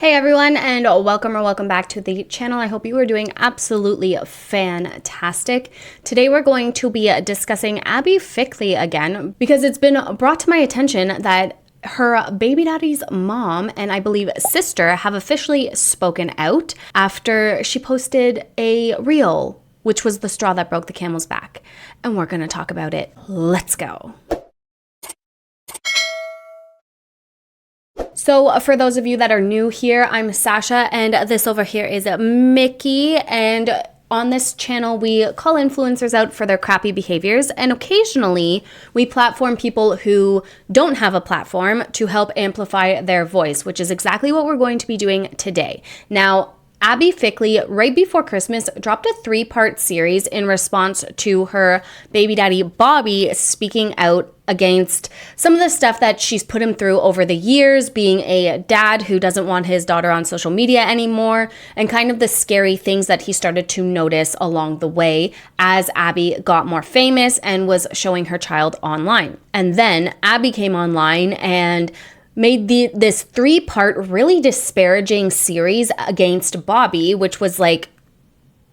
Hey everyone, and welcome back to the channel. I hope you are doing absolutely fantastic. Today we're going to be discussing Abbey Fickley again because it's been brought to my attention that her baby daddy's mom and I believe sister have officially spoken out after she posted a reel, which was the straw that broke the camel's back. And we're going to talk about it. Let's go. So for those of you that are new here, I'm Sasha and this over here is Mickey, and on this channel we call influencers out for their crappy behaviors, and occasionally we platform people who don't have a platform to help amplify their voice, which is exactly what we're going to be doing today. Now, Abbey Fickley, right before Christmas, dropped a 3-part series in response to her baby daddy Bobby speaking out against some of the stuff that she's put him through over the years, being a dad who doesn't want his daughter on social media anymore, and kind of the scary things that he started to notice along the way as Abbey got more famous and was showing her child online. And then Abbey came online and made this 3-part really disparaging series against Bobby, which was like,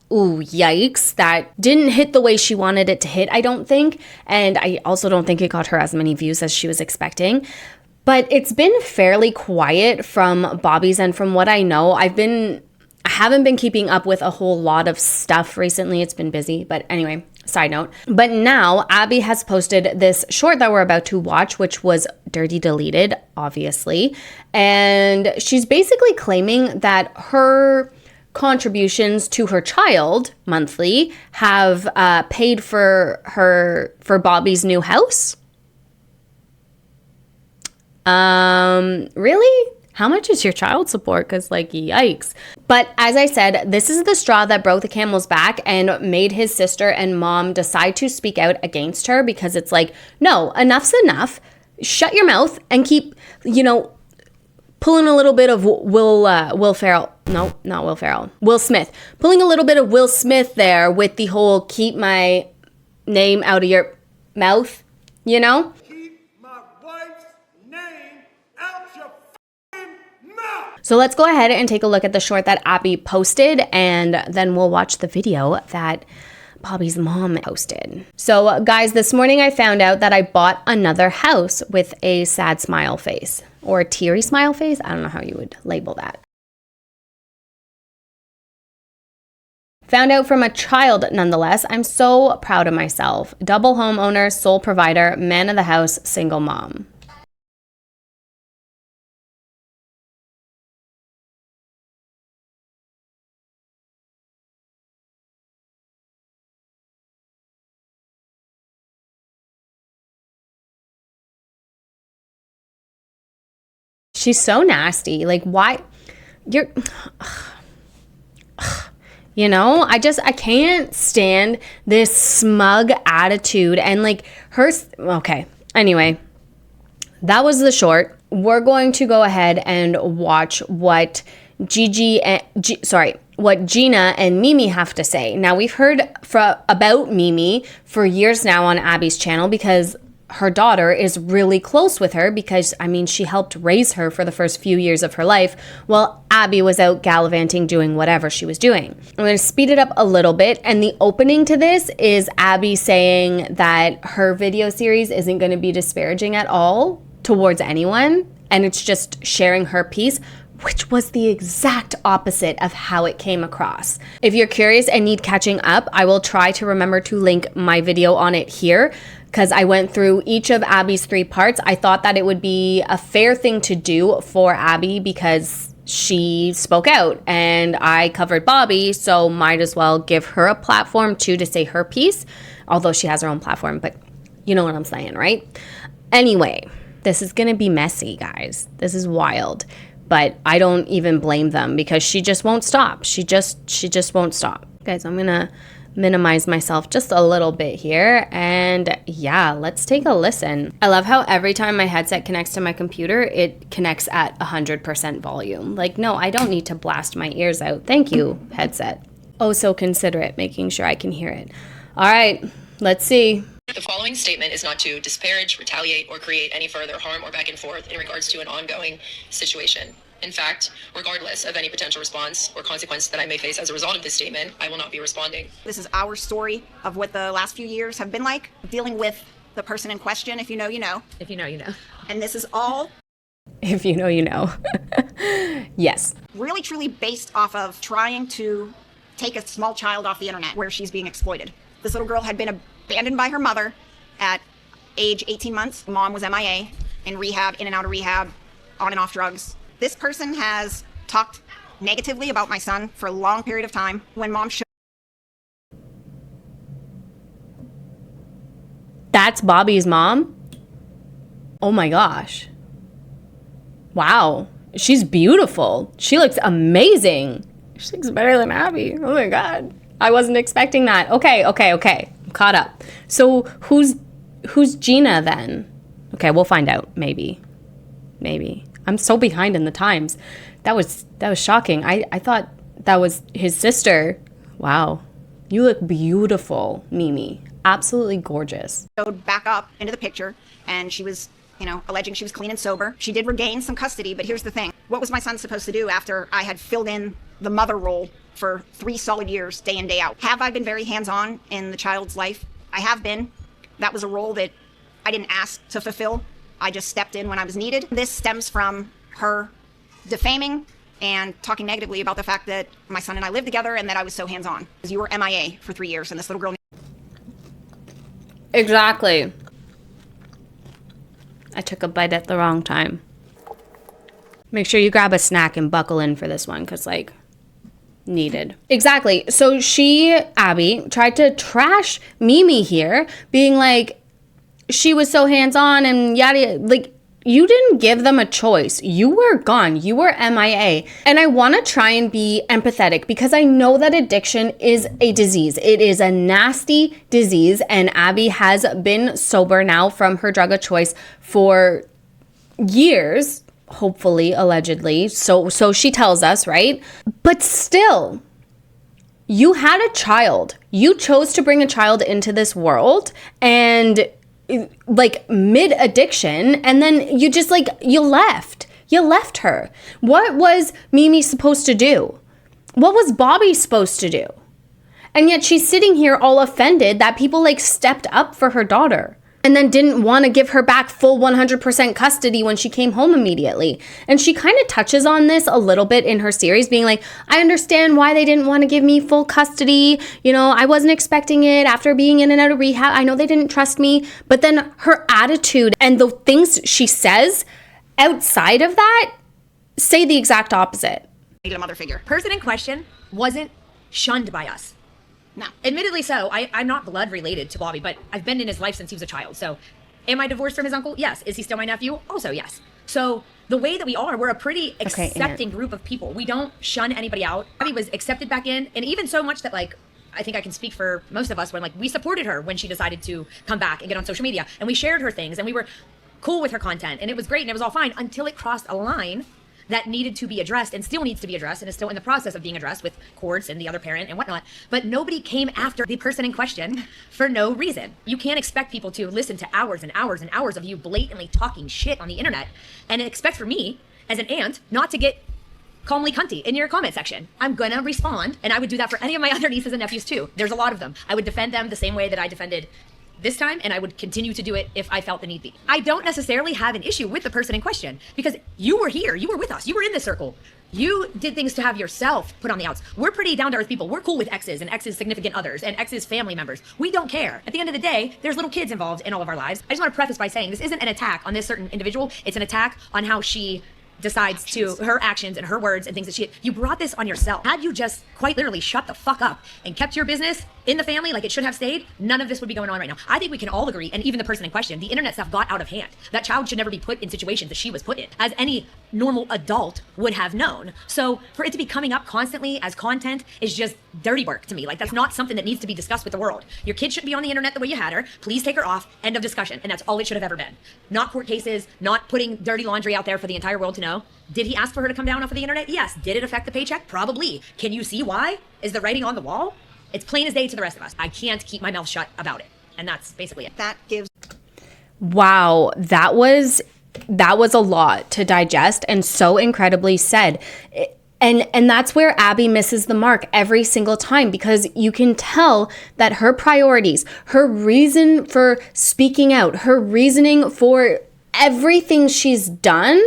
ooh, yikes, that didn't hit the way she wanted it to hit, I don't think. And I also don't think it got her as many views as she was expecting. But it's been fairly quiet from Bobby's end. From what I know, I haven't been keeping up with a whole lot of stuff recently. It's been busy, but anyway, side note. But now Abbey has posted this short that we're about to watch, which was dirty deleted, obviously. And she's basically claiming that her contributions to her child monthly have paid for Bobby's new house. Really? How much is your child support? Because, like, yikes. But as I said, this is the straw that broke the camel's back and made his sister and mom decide to speak out against her, because it's like, no, enough's enough. Shut your mouth and keep, pulling a little bit of Will Ferrell. No, not Will Ferrell. Will Smith. Pulling a little bit of Will Smith there with the whole keep my name out of your mouth, Keep my wife's name out your mouth. So let's go ahead and take a look at the short that Abbey posted, and then we'll watch the video that Bobby's mom posted. So guys, this morning I found out that I bought another house with a sad smile face, or a teary smile face. I don't know how you would label that. Found out from a child nonetheless. I'm so proud of myself. Double homeowner, sole provider, man of the house, single mom. She's so nasty. Like, why? I can't stand this smug attitude and like her. Okay. Anyway, that was the short. We're going to go ahead and watch what what Gina and Mimi have to say. Now, we've heard about Mimi for years now on Abby's channel because her daughter is really close with her, because she helped raise her for the first few years of her life while Abbey was out gallivanting doing whatever she was doing. I'm going to speed it up a little bit, and the opening to this is Abbey saying that her video series isn't going to be disparaging at all towards anyone, and it's just sharing her piece, which was the exact opposite of how it came across. If you're curious and need catching up, I will try to remember to link my video on it here, because I went through each of Abby's 3 parts. I thought that it would be a fair thing to do for Abbey because she spoke out and I covered Bobby, so might as well give her a platform too to say her piece, although she has her own platform, but you know what I'm saying, right? Anyway, this is gonna be messy, guys. This is wild, but I don't even blame them because she just won't stop. She just won't stop. Guys, I'm gonna minimize myself just a little bit here, and yeah, let's take a listen. I love how every time my headset connects to my computer, it connects at 100% volume. Like, no, I don't need to blast my ears out. Thank you, headset. Oh, so considerate, making sure I can hear it. All right, let's see. The following statement is not to disparage, retaliate, or create any further harm or back and forth in regards to an ongoing situation. In fact, regardless of any potential response or consequence that I may face as a result of this statement, I will not be responding. This is our story of what the last few years have been like, dealing with the person in question. If you know, you know. If you know, you know. And this is all If you know, you know. Yes. really truly based off of trying to take a small child off the internet where she's being exploited. This little girl had been abandoned by her mother at age 18 months. Mom was MIA, in rehab, in and out of rehab, on and off drugs. This person has talked negatively about my son for a long period of time. When mom showed That's Bobby's mom? Oh my gosh. Wow. She's beautiful. She looks amazing. She looks better than Abby. Oh my God. I wasn't expecting that. Okay. I'm caught up. So who's Gina then? Okay, we'll find out. Maybe. I'm so behind in the times. That was shocking. I thought that was his sister. Wow. You look beautiful, Mimi. Absolutely gorgeous. back up into the picture, and she was, alleging she was clean and sober. She did regain some custody, but here's the thing. What was my son supposed to do after I had filled in the mother role for 3 solid years, day in, day out? Have I been very hands-on in the child's life? I have been. That was a role that I didn't ask to fulfill. I just stepped in when I was needed. This stems from her defaming and talking negatively about the fact that my son and I lived together and that I was so hands-on. You were MIA for 3 years, and this little girl... Exactly. I took a bite at the wrong time. Make sure you grab a snack and buckle in for this one, because, needed. Exactly. So Abby, tried to trash Mimi here, being like, she was so hands-on and yada. You didn't give them a choice. You were gone. You were MIA. And I want to try and be empathetic because I know that addiction is a disease. It is a nasty disease. And Abby has been sober now from her drug of choice for years, hopefully, allegedly. So she tells us, right? But still, you had a child. You chose to bring a child into this world and mid addiction, and then you just you left her. What was Mimi supposed to do? What was Bobby supposed to do? And yet she's sitting here all offended that people stepped up for her daughter and then didn't want to give her back full 100% custody when she came home immediately. And she kind of touches on this a little bit in her series, being like, I understand why they didn't want to give me full custody. I wasn't expecting it after being in and out of rehab. I know they didn't trust me. But then her attitude and the things she says outside of that say the exact opposite. A mother figure. Person in question wasn't shunned by us. No. Admittedly so. I'm not blood related to Bobby, but I've been in his life since he was a child. So am I divorced from his uncle? Yes. Is he still my nephew? Also yes. So the way that we are, we're a pretty accepting group of people. We don't shun anybody out. Bobby was accepted back in, and even so much that I think I can speak for most of us when we supported her when she decided to come back and get on social media, and we shared her things and we were cool with her content, and it was great and it was all fine until it crossed a line that needed to be addressed and still needs to be addressed and is still in the process of being addressed with courts and the other parent and whatnot. But nobody came after the person in question for no reason. You can't expect people to listen to hours and hours and hours of you blatantly talking shit on the internet and expect for me as an aunt not to get calmly cunty in your comment section. I'm gonna respond, and I would do that for any of my other nieces and nephews too. There's a lot of them. I would defend them the same way that I defended this time, and I would continue to do it if I felt the need be. I don't necessarily have an issue with the person in question because you were here, you were with us, you were in this circle. You did things to have yourself put on the outs. We're pretty down to earth people. We're cool with exes and exes' significant others and exes' family members. We don't care. At the end of the day, there's little kids involved in all of our lives. I just want to preface by saying this isn't an attack on this certain individual. It's an attack on how she decides to, her actions and her words and things that you brought this on yourself. Had you just quite literally shut the fuck up and kept your business in the family like it should have stayed, none of this would be going on right now. I think we can all agree, and even the person in question, the internet stuff got out of hand. That child should never be put in situations that she was put in, as any normal adult would have known. So for it to be coming up constantly as content is just dirty work to me. That's not something that needs to be discussed with the world. Your kid shouldn't be on the internet the way you had her. Please take her off. End of discussion. And that's all it should have ever been. Not court cases, not putting dirty laundry out there for the entire world to know. Did he ask for her to come down off of the internet? Yes. Did it affect the paycheck? Probably. Can you see why? Is the writing on the wall? It's plain as day to the rest of us. I can't keep my mouth shut about it. And that's basically it. That gives... Wow, that was that was a lot to digest and so incredibly said. And that's where Abbey misses the mark every single time, because you can tell that her priorities, her reason for speaking out, her reasoning for everything she's done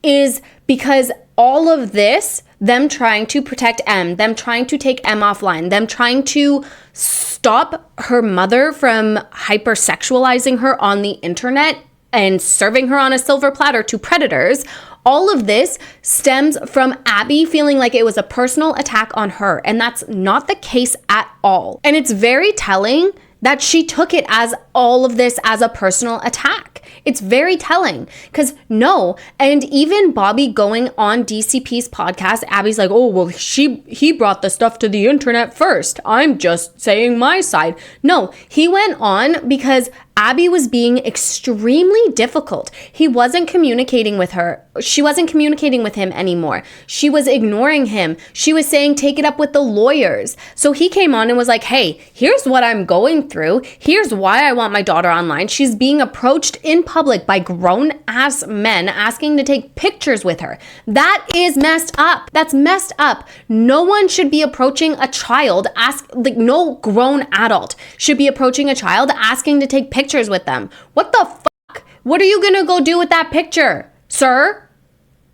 is because all of this, them trying to protect M, them trying to take M offline, them trying to stop her mother from hypersexualizing her on the internet and serving her on a silver platter to predators. All of this stems from Abbey feeling like it was a personal attack on her, and that's not the case at all. And it's very telling that she took it as all of this as a personal attack. It's very telling, because no, and even Bobby going on DCP's podcast, Abby's like, oh, well, he brought the stuff to the internet first. I'm just saying my side. No, he went on because Abbey was being extremely difficult. He wasn't communicating with her. She wasn't communicating with him anymore. She was ignoring him. She was saying, take it up with the lawyers. So he came on and was like, hey, here's what I'm going through. Here's why I want my daughter online. She's being approached in public by grown-ass men asking to take pictures with her. That is messed up. That's messed up. No one should be approaching a child, no grown adult should be approaching a child asking to take pictures with them. What the fuck? What are you gonna go do with that picture, sir?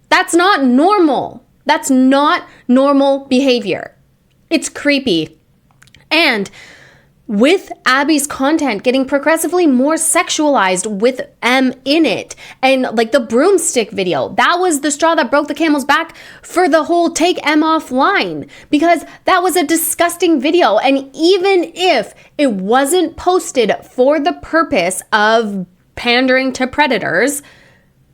That's not normal. That's not normal behavior. It's creepy. And with Abby's content getting progressively more sexualized with M in it, and like the broomstick video, that was the straw that broke the camel's back for the whole take M offline, because that was a disgusting video. And even if it wasn't posted for the purpose of pandering to predators,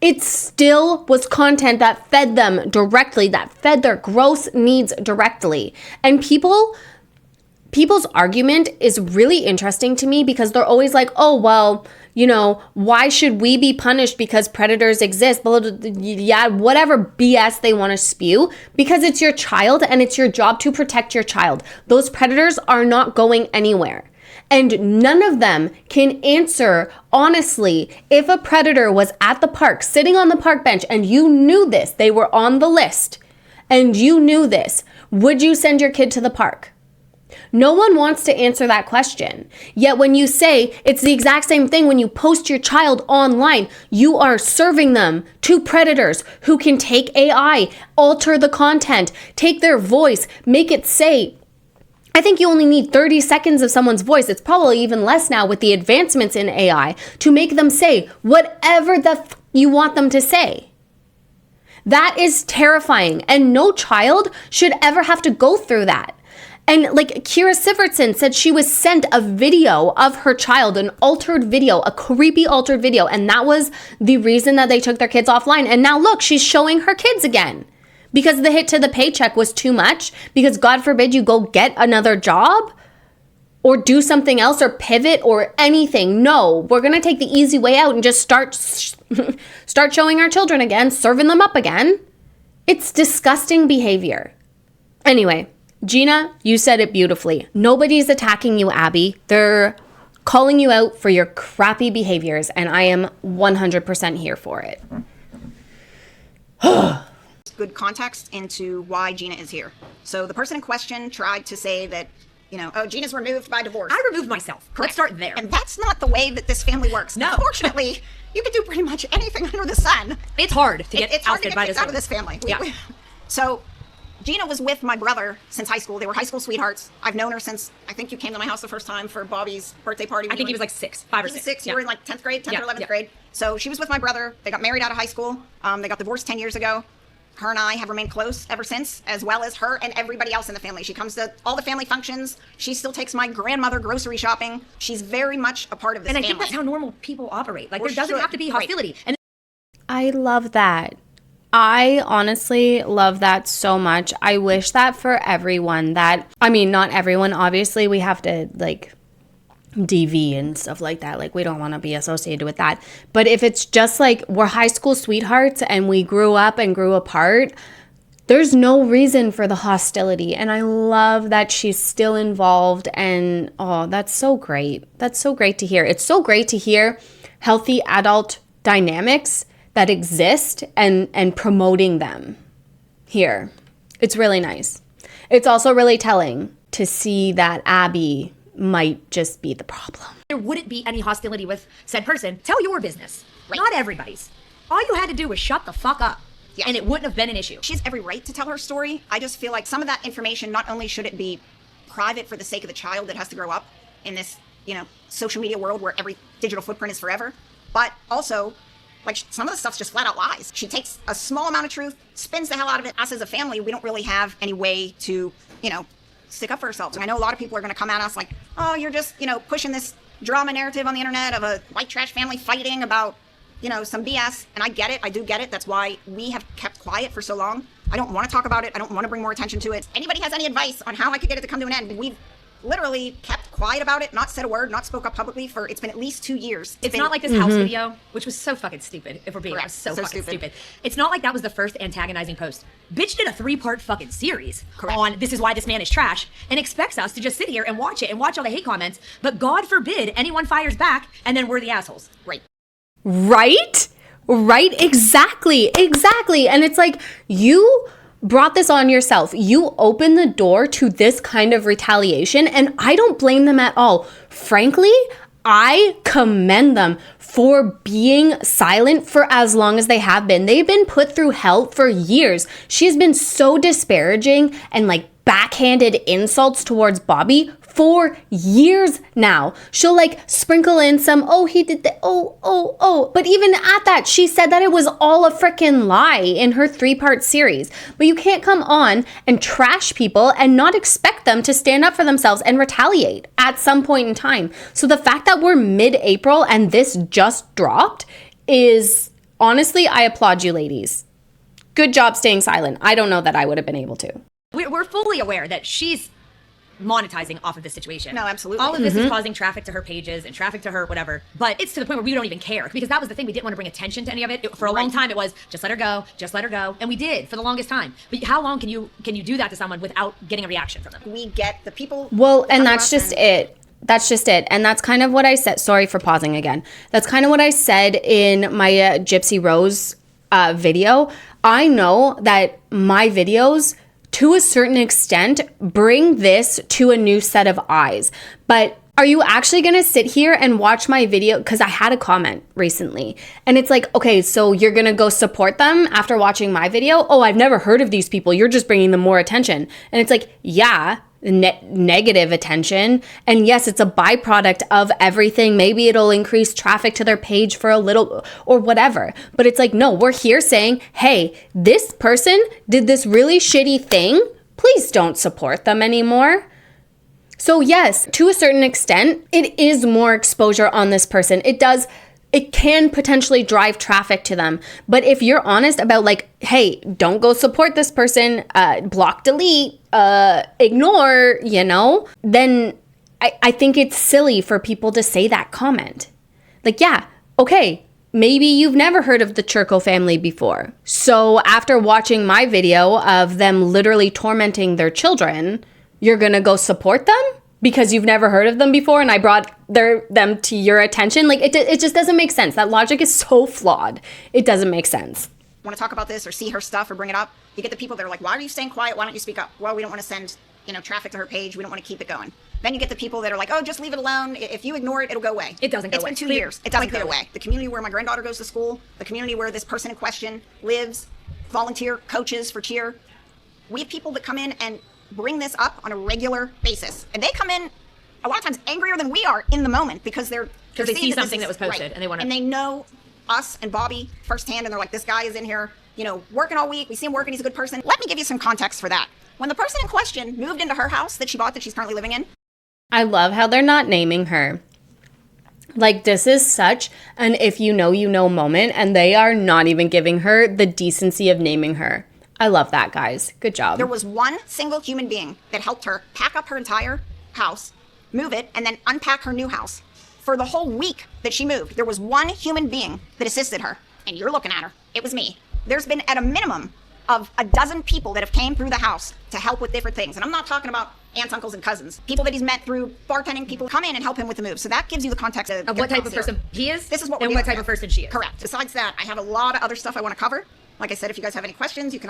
it still was content that fed them directly, that fed their gross needs directly. And people's argument is really interesting to me, because they're always like, oh, well, you know, why should we be punished because predators exist? Blah, blah, blah, yeah, whatever BS they want to spew, because it's your child and it's your job to protect your child. Those predators are not going anywhere. And none of them can answer honestly, if a predator was at the park, sitting on the park bench, and you knew this, they were on the list, and you knew this, would you send your kid to the park? No one wants to answer that question. Yet when you say it's the exact same thing when you post your child online, you are serving them to predators who can take AI, alter the content, take their voice, make it say, I think you only need 30 seconds of someone's voice. It's probably even less now with the advancements in AI to make them say whatever you want them to say. That is terrifying, and no child should ever have to go through that. And like Kira Sivertson said, she was sent a video of her child, an altered video, a creepy altered video. And that was the reason that they took their kids offline. And now look, she's showing her kids again because the hit to the paycheck was too much, because God forbid you go get another job or do something else or pivot or anything. No, we're going to take the easy way out and just start showing our children again, serving them up again. It's disgusting behavior. Anyway, Gina, you said it beautifully. Nobody's attacking you, Abbey. They're calling you out for your crappy behaviors, and I am 100% here for it. Good context into why Gina is here. So the person in question tried to say that, you know, oh, Gina's removed by divorce. I removed myself. Correct. Let's start there. And that's not the way that this family works. No. Unfortunately, you can do pretty much anything under the sun. It's hard to get It's hard to ousted get by kicked this out of this family. Yeah. So Gina was with my brother since high school. They were high school sweethearts. I've known her since, I think you came to my house the first time for Bobby's birthday party. I think he was like 5 or 6. You were in like 10th grade, 10th or 11th Yeah. grade. So she was with my brother. They got married out of high school. They got divorced 10 years ago. Her and I have remained close ever since, as well as her and everybody else in the family. She comes to all the family functions. She still takes my grandmother grocery shopping. She's very much a part of this And I family. think that's how normal people operate. Like, Or there doesn't should. have to be Right. hostility. And I love that. I honestly love that so much. I wish that for everyone not everyone, obviously we have to like DV and stuff like that. Like, we don't want to be associated with that. But if it's just like we're high school sweethearts and we grew up and grew apart, there's no reason for the hostility. And I love that she's still involved. And oh, that's so great. That's so great to hear. It's so great to hear healthy adult dynamics that exist and promoting them here. It's really nice. It's also really telling to see that Abbey might just be the problem. There wouldn't be any hostility with said person. Tell your business, not everybody's. All you had to do was shut the fuck up, and it wouldn't have been an issue. She has every right to tell her story. I just feel like some of that information, not only should it be private for the sake of the child that has to grow up in this, social media world where every digital footprint is forever, but also, like, some of the stuff's just flat out lies. She takes a small amount of truth, spins the hell out of it. Us as a family, we don't really have any way to, stick up for ourselves. And I know a lot of people are going to come at us like, oh, you're just, pushing this drama narrative on the internet of a white trash family fighting about, some BS. And I get it. I do get it. That's why we have kept quiet for so long. I don't want to talk about it. I don't want to bring more attention to it. Anybody has any advice on how I could get it to come to an end? We've literally kept quiet about it, not said a word, not spoke up publicly for, it's been at least 2 years. It's not like this house video, which was so fucking stupid, if we're being honest. So fucking stupid. It's not like that was the first antagonizing post. Bitch did a 3-part fucking series on this is why this man is trash and expects us to just sit here and watch it and watch all the hate comments, but God forbid anyone fires back and then we're the assholes. Right? Exactly. And it's like, you brought this on yourself. You opened the door to this kind of retaliation, and I don't blame them at all. Frankly, I commend them for being silent for as long as they have been. They've been put through hell for years. She's been so disparaging and like backhanded insults towards Bobby for years now. She'll like sprinkle in some, oh, he did that, oh. But even at that, she said that it was all a freaking lie in her 3-part series. But you can't come on and trash people and not expect them to stand up for themselves and retaliate at some point in time. So the fact that we're mid-April and this just dropped is, honestly, I applaud you ladies. Good job staying silent. I don't know that I would have been able to. We're fully aware that she's monetizing off of this situation. No, absolutely. All of this is causing traffic to her pages and traffic to her whatever. But it's to the point where we don't even care, because that was the thing. We didn't want to bring attention to any of it. For a long time, it was just let her go, and we did for the longest time. But how long can you do that to someone without getting a reaction from them? We get the people. Well, and that's just it. That's just it. And that's kind of what I said. Sorry for pausing again. That's kind of what I said in my Gypsy Rose video. I know that my videos, to a certain extent, bring this to a new set of eyes. But are you actually going to sit here and watch my video? Because I had a comment recently and it's like, okay, so you're going to go support them after watching my video? Oh, I've never heard of these people. You're just bringing them more attention. And it's like, yeah, negative attention. And yes, it's a byproduct of everything. Maybe it'll increase traffic to their page for a little or whatever. But it's like, no, we're here saying, hey, this person did this really shitty thing. Please don't support them anymore. So yes, to a certain extent, it is more exposure on this person. It can potentially drive traffic to them. But if you're honest about like, hey, don't go support this person, block, delete, ignore, then I think it's silly for people to say that comment. Like, yeah, okay, maybe you've never heard of the Churko family before. So after watching my video of them literally tormenting their children, you're gonna go support them? Because you've never heard of them before and I brought them to your attention? Like, it just doesn't make sense. That logic is so flawed. It doesn't make sense. Want to talk about this or see her stuff or bring it up? You get the people that are like, why are you staying quiet? Why don't you speak up? Well, we don't want to send, traffic to her page. We don't want to keep it going. Then you get the people that are like, oh, just leave it alone. If you ignore it, it'll go away. It doesn't go away. It's been 2 years. It doesn't go away. The community where my granddaughter goes to school, the community where this person in question lives, volunteer coaches for cheer. We have people that come in and bring this up on a regular basis. And they come in a lot of times angrier than we are in the moment because they see something that was posted and they want to. And they know us and Bobby firsthand and they're like, this guy is in here, working all week. We see him working. He's a good person. Let me give you some context for that. When the person in question moved into her house that she bought that she's currently living in. I love how they're not naming her. Like, this is such an if you know moment and they are not even giving her the decency of naming her. I love that, guys. Good job. There was one single human being that helped her pack up her entire house, move it, and then unpack her new house. For the whole week that she moved, there was one human being that assisted her. And you're looking at her. It was me. There's been, at a minimum, of a dozen people that have came through the house to help with different things. And I'm not talking about aunts, uncles, and cousins. People that he's met through bartending, people come in and help him with the move. So that gives you the context of what type of person he is. This is what and what type of person she is. Correct. Besides that, I have a lot of other stuff I want to cover. Like I said, if you guys have any questions, you can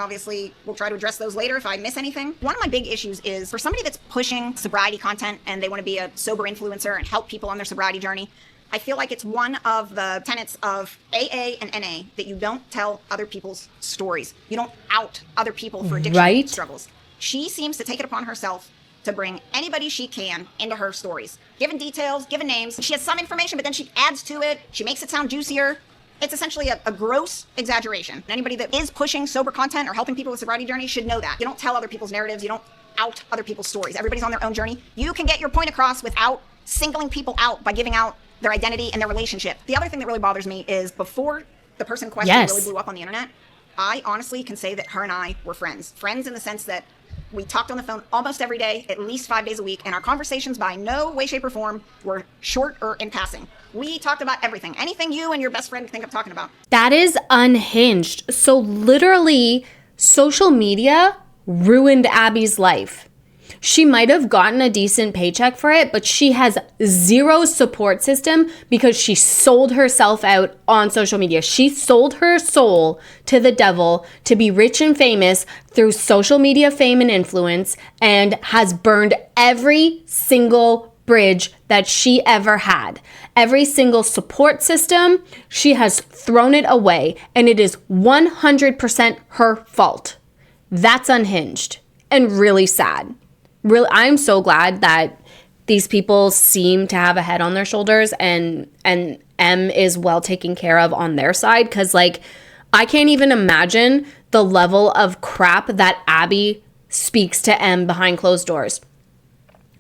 we'll try to address those later if I miss anything. One of my big issues is for somebody that's pushing sobriety content and they want to be a sober influencer and help people on their sobriety journey, I feel like it's one of the tenets of AA and NA that you don't tell other people's stories. You don't out other people for addiction struggles. She seems to take it upon herself to bring anybody she can into her stories. Given details, given names. She has some information, but then she adds to it. She makes it sound juicier. It's essentially a gross exaggeration. Anybody that is pushing sober content or helping people with sobriety journey should know that. You don't tell other people's narratives. You don't out other people's stories. Everybody's on their own journey. You can get your point across without singling people out by giving out their identity and their relationship. The other thing that really bothers me is before the person in question really blew up on the internet, I honestly can say that her and I were friends. Friends in the sense that we talked on the phone almost every day, at least 5 days a week, and our conversations by no way, shape, or form were short or in passing. We talked about everything. Anything you and your best friend think of talking about. That is unhinged. So literally, social media ruined Abby's life. She might have gotten a decent paycheck for it, but she has zero support system because she sold herself out on social media. She sold her soul to the devil to be rich and famous through social media fame and influence, and has burned every single bridge that she ever had. Every single support system, she has thrown it away, and it is 100% her fault. That's unhinged and really sad. Really, I'm so glad that these people seem to have a head on their shoulders and M is well taken care of on their side, because like I can't even imagine the level of crap that Abby speaks to M behind closed doors.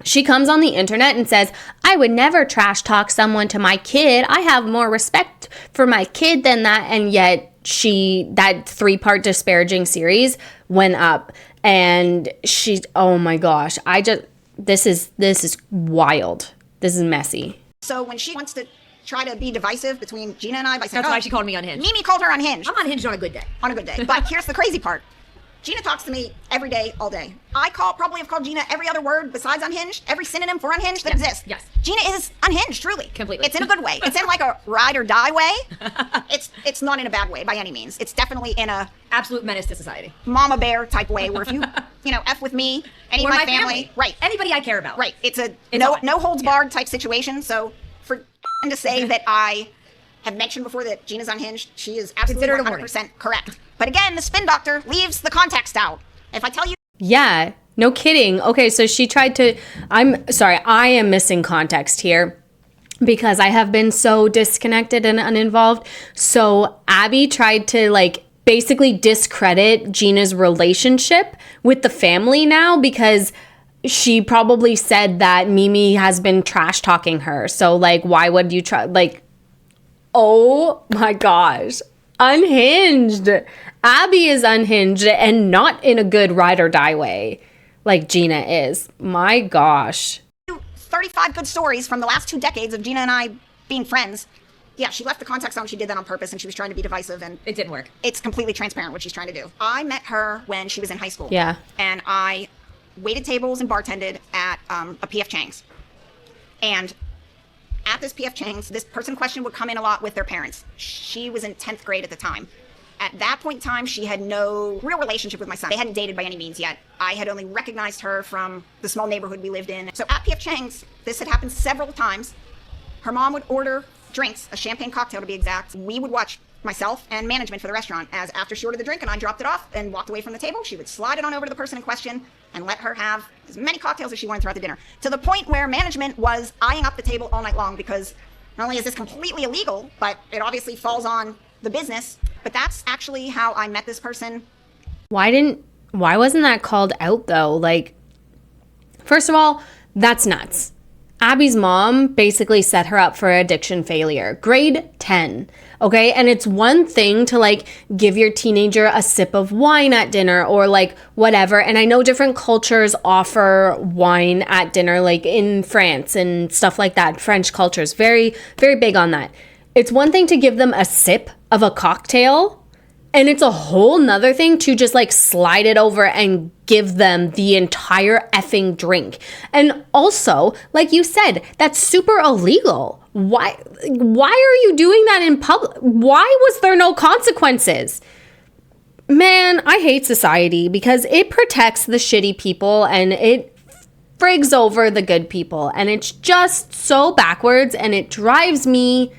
She comes on the internet and says, I would never trash talk someone to my kid. I have more respect for my kid than that. And yet that 3-part disparaging series went up. And she's, oh my gosh, this is wild. This is messy. So when she wants to try to be divisive between Gina and I by saying, that's why she called me unhinged. Mimi called her unhinged. I'm unhinged on a good day. On a good day. But here's the crazy part. Gina talks to me every day, all day. I probably have called Gina every other word besides unhinged, every synonym for unhinged that exists. Yes. Gina is unhinged, truly. Completely. It's in a good way. It's in like a ride or die way. It's not in a bad way by any means. It's definitely in a absolute menace to society. Mama bear type way where if you F with me, any of my family, right. Anybody I care about. Right. It's no holds barred type situation. So for to say that I have mentioned before that Gina's unhinged, she is absolutely 100% correct. But again, the spin doctor leaves the context out. If I tell you... Yeah, no kidding. Okay, so she tried to... I'm sorry, I am missing context here because I have been so disconnected and uninvolved. So Abby tried to basically discredit Gina's relationship with the family now because she probably said that Mimi has been trash talking her. So why would you try... Oh my gosh. Unhinged. Abby is unhinged and not in a good ride or die way like Gina is. My gosh. 35 good stories from the last 2 decades of Gina and I being friends. Yeah, she left the context out. She did that on purpose and she was trying to be divisive and it didn't work. It's completely transparent what she's trying to do. I met her when she was in high school. Yeah. And I waited tables and bartended at a P.F. Chang's. And at this P.F. Chang's, this person in question would come in a lot with their parents. She was in 10th grade at the time. At that point in time, she had no real relationship with my son. They hadn't dated by any means yet. I had only recognized her from the small neighborhood we lived in. So at P.F. Chang's, this had happened several times. Her mom would order drinks, a champagne cocktail to be exact. We would watch, myself and management for the restaurant, as after she ordered the drink and I dropped it off and walked away from the table, she would slide it on over to the person in question and let her have as many cocktails as she wanted throughout the dinner. To the point where management was eyeing up the table all night long because not only is this completely illegal, but it obviously falls on the business. But that's actually how I met this person. Why wasn't that called out though? First of all, that's nuts. Abby's mom basically set her up for addiction failure. Grade 10. Okay. And it's one thing to give your teenager a sip of wine at dinner or whatever. And I know different cultures offer wine at dinner, in France and stuff like that. French culture is very, very big on that. It's one thing to give them a sip of a cocktail And it's a whole nother thing to just like slide it over and give them the entire effing drink. And also, like you said, that's super illegal. Why are you doing that in public? Why was there no consequences? Man, I hate society because it protects the shitty people and it frigs over the good people. And it's just so backwards and it drives me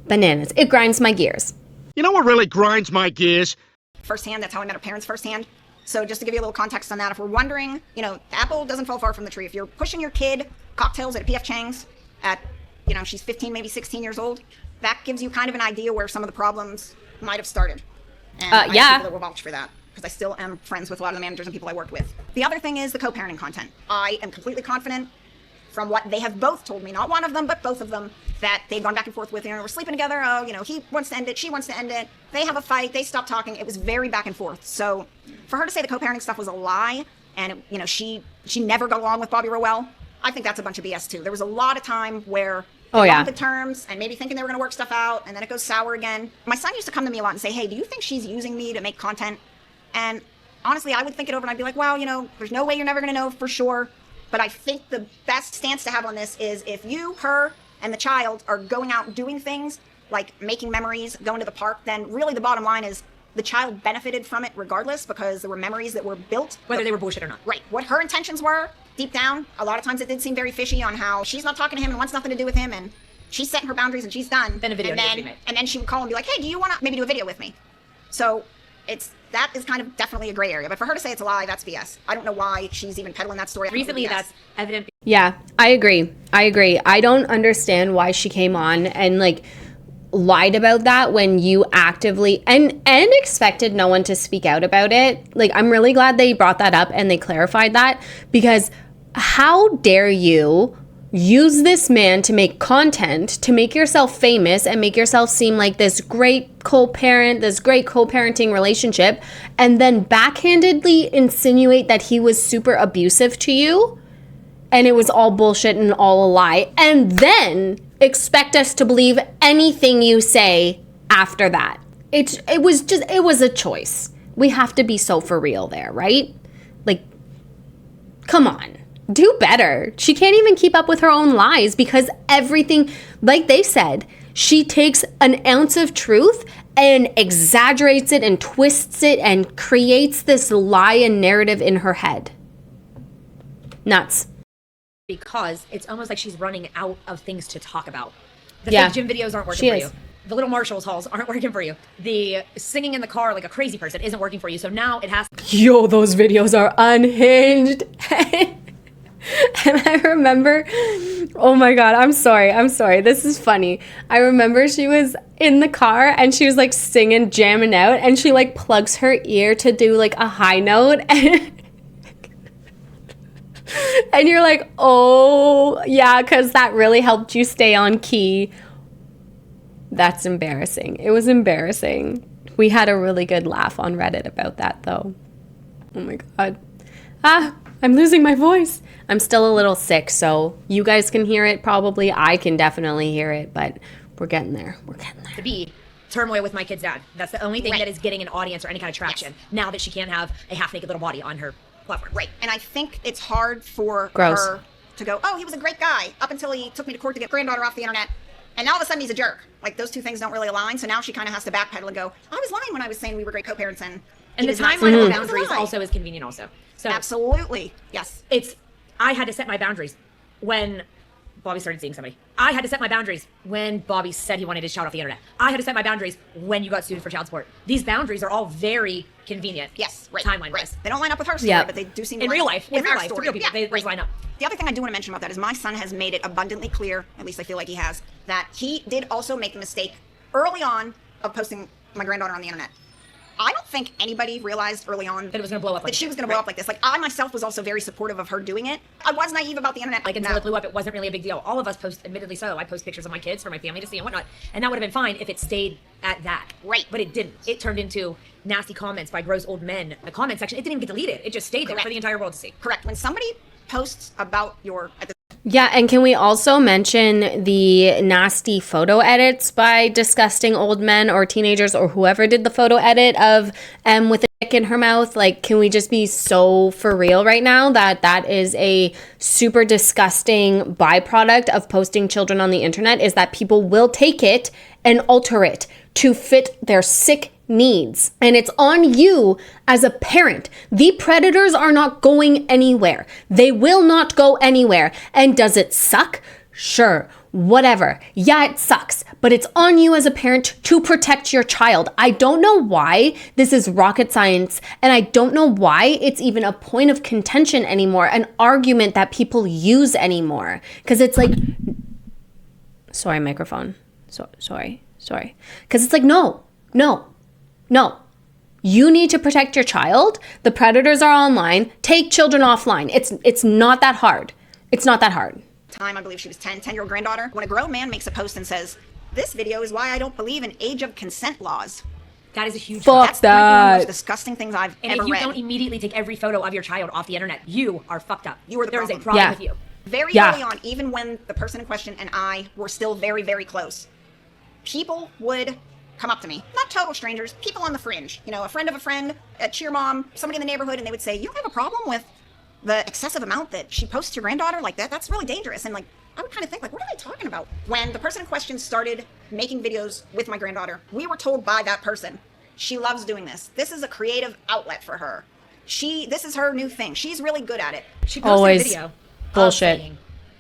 bananas. It grinds my gears. You know what really grinds my gears? Firsthand, that's how I met her parents firsthand. So just to give you a little context on that, if we're wondering, you know, the apple doesn't fall far from the tree. If you're pushing your kid cocktails at a P.F. Chang's at, you know, she's 15, maybe 16 years old, that gives you kind of an idea where some of the problems might have started. And I yeah. have people that will vouch for that because I still am friends with a lot of the managers and people I worked with. The other thing is the co-parenting content. I am completely confident from what they have both told me, not one of them, but both of them, that they've gone back and forth with, you know, we're sleeping together, oh, you know, he wants to end it, she wants to end it, they have a fight, they stop talking. It was very back and forth. So for her to say the co-parenting stuff was a lie and, it, you know, she never got along with Bobby Rowell, I think that's a bunch of BS too. There was a lot of time where they got on good terms and maybe thinking they were going to work stuff out and then it goes sour again. My son used to come to me a lot and say, hey, do you think she's using me to make content? And honestly, I would think it over and I'd be like, well, you know, there's no way you're never going to know for sure. But I think the best stance to have on this is if you, her, and the child are going out doing things like making memories, going to the park, then really the bottom line is the child benefited from it regardless because there were memories that were built. Whether they were bullshit or not. Right. What her intentions were, deep down, a lot of times it did seem very fishy on how she's not talking to him and wants nothing to do with him and she's setting her boundaries and she's done. Then a video needs to be made. And then she would call and be like, hey, do you want to maybe do a video with me? So that is kind of definitely a gray area. But for her to say it's a lie, that's BS. I don't know why she's even peddling that story. Recently, that's evident. Yeah, I agree. I don't understand why she came on and like lied about that when you actively and expected no one to speak out about it. Like, I'm really glad they brought that up and they clarified that because how dare you use this man to make content, to make yourself famous and make yourself seem like this great co-parent, this great co-parenting relationship, and then backhandedly insinuate that he was super abusive to you and it was all bullshit and all a lie, and then expect us to believe anything you say after that. It was a choice. We have to be so for real there, right? Like, come on. Do better. She can't even keep up with her own lies because everything, like they said, she takes an ounce of truth and exaggerates it and twists it and creates this lie and narrative in her head. Nuts. Because it's almost like she's running out of things to talk about. The fake gym videos aren't working for you. The little Marshalls hauls aren't working for you. The singing in the car like a crazy person isn't working for you. So now it has. Yo, those videos are unhinged. And I remember, oh my God, I'm sorry. This is funny. I remember she was in the car and she was like singing, jamming out, and she like plugs her ear to do like a high note. And you're like, oh yeah, because that really helped you stay on key. That's embarrassing. It was embarrassing. We had a really good laugh on Reddit about that though. Oh my God. I'm losing my voice. I'm still a little sick, so you guys can hear it probably. I can definitely hear it, but we're getting there. To be turmoil with my kid's dad. That's the only thing that is getting an audience or any kind of traction. Yes. Now that she can't have a half-naked little body on her platform. Right. And I think it's hard for her to go, oh, he was a great guy, up until he took me to court to get granddaughter off the internet. And now all of a sudden he's a jerk. Like, those two things don't really align. So now she kind of has to backpedal and go, I was lying when I was saying we were great co-parents. And the timeline of the boundaries also is convenient also. So absolutely. Yes. I had to set my boundaries when Bobby started seeing somebody. I had to set my boundaries when Bobby said he wanted his child off the internet. I had to set my boundaries when you got sued for child support. These boundaries are all very convenient. Yes, right. Timeline-wise. Right. They don't line up with her story, but they do seem to in real life. With In real our life, story. real people, they line up. The other thing I do want to mention about that is my son has made it abundantly clear, at least I feel like he has, that he did also make the mistake early on of posting my granddaughter on the internet. I don't think anybody realized early on that it was going to blow up like that she was going to blow up like this. Like, I myself was also very supportive of her doing it. I was naive about the internet. Like, until it blew up, it wasn't really a big deal. All of us post, admittedly so. I post pictures of my kids for my family to see and whatnot. And that would have been fine if it stayed at that. Right. But it didn't. It turned into nasty comments by gross old men. The comment section, it didn't even get deleted. It just stayed there for the entire world to see. Correct. When somebody posts about your... Yeah, and can we also mention the nasty photo edits by disgusting old men or teenagers or whoever did the photo edit of M with a dick in her mouth? Like, can we just be so for real right now that that is a super disgusting byproduct of posting children on the internet, is that people will take it and alter it to fit their sick needs. And it's on you as a parent. The predators are not going anywhere. They will not go anywhere. And does it suck? Sure. Whatever. Yeah, it sucks. But it's on you as a parent to protect your child. I don't know why this is rocket science. And I don't know why it's even a point of contention anymore, an argument that people use anymore. Because it's like, sorry, microphone. Sorry. Because it's like, no. You need to protect your child. The predators are online. Take children offline. It's not that hard. It's not that hard. Time, I believe she was 10-year-old granddaughter. When a grown man makes a post and says, "This video is why I don't believe in age of consent laws." That is a huge Fuck That's one of the that. most disgusting things I've And ever if you read. don't immediately take every photo of your child off the internet, you are fucked up. You are the There is a problem. problem with you. Very Yeah. early on, even when the person in question and I were still very, very close, people would come up to me, not total strangers, people on the fringe, you know, a friend of a friend, a cheer mom, somebody in the neighborhood, and they would say, "You don't have a problem with the excessive amount that she posts to your granddaughter like that? That's really dangerous." And like, I would kind of think, like, what are they talking about? When the person in question started making videos with my granddaughter, we were told by that person, she loves doing this. This is a creative outlet for her. This is her new thing. She's really good at it. She posted Always a video of bullshit. saying,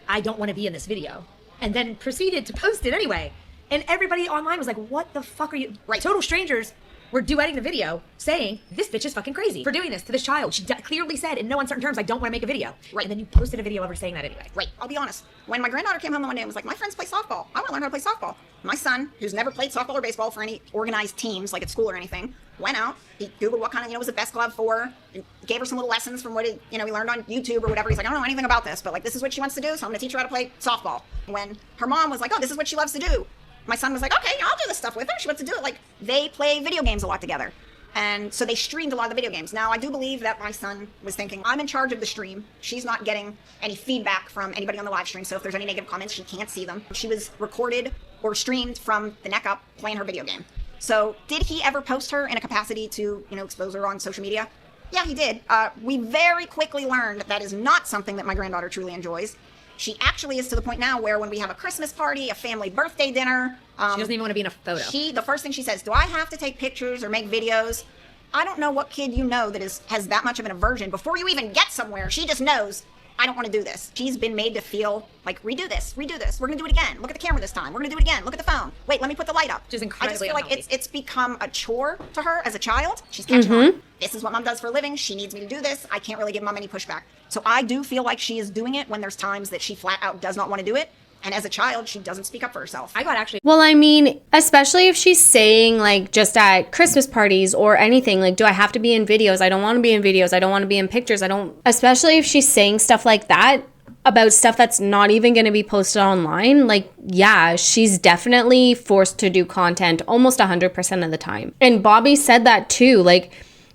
"I don't want to be in this video," and then proceeded to post it anyway. And everybody online was like, "What the fuck are you?" Right. Total strangers were duetting the video saying, "This bitch is fucking crazy for doing this to this child." She clearly said in no uncertain terms, "I don't want to make a video." Right. And then you posted a video of her saying that anyway. Right. I'll be honest. When my granddaughter came home one day and was like, "My friends play softball. I want to learn how to play softball." My son, who's never played softball or baseball for any organized teams, like at school or anything, went out. He Googled what kind of, was the best glove for. And gave her some little lessons from what he learned on YouTube or whatever. He's like, "I don't know anything about this, but like, this is what she wants to do, so I'm going to teach her how to play softball." When her mom was like, "Oh, this is what she loves to do," my son was like, "Okay, I'll do this stuff with her. She wants to do it." Like, they play video games a lot together. And so they streamed a lot of the video games. Now, I do believe that my son was thinking, I'm in charge of the stream. She's not getting any feedback from anybody on the live stream. So if there's any negative comments, she can't see them. She was recorded or streamed from the neck up playing her video game. So did he ever post her in a capacity to, expose her on social media? Yeah, he did. We very quickly learned that is not something that my granddaughter truly enjoys. She actually is to the point now where when we have a Christmas party, a family birthday dinner, She doesn't even want to be in a photo. the first thing she says, "Do I have to take pictures or make videos?" I don't know what kid that has that much of an aversion. Before you even get somewhere, she just knows, I don't want to do this. She's been made to feel like, redo this. We're going to do it again. Look at the camera this time. We're going to do it again. Look at the phone. Wait, let me put the light up. Which is I incredibly just feel like unhealthy. it's become a chore to her as a child. She's catching on. This is what mom does for a living. She needs me to do this. I can't really give mom any pushback. So I do feel like she is doing it when there's times that she flat out does not want to do it. And as a child, she doesn't speak up for herself. I got actually Well, I mean, especially if she's saying like just at Christmas parties or anything, like, do I have to be in videos? I don't want to be in videos. I don't want to be in pictures. Especially if she's saying stuff like that about stuff that's not even going to be posted online. Like, yeah, she's definitely forced to do content almost 100% of the time. And Bobby said that too. Like,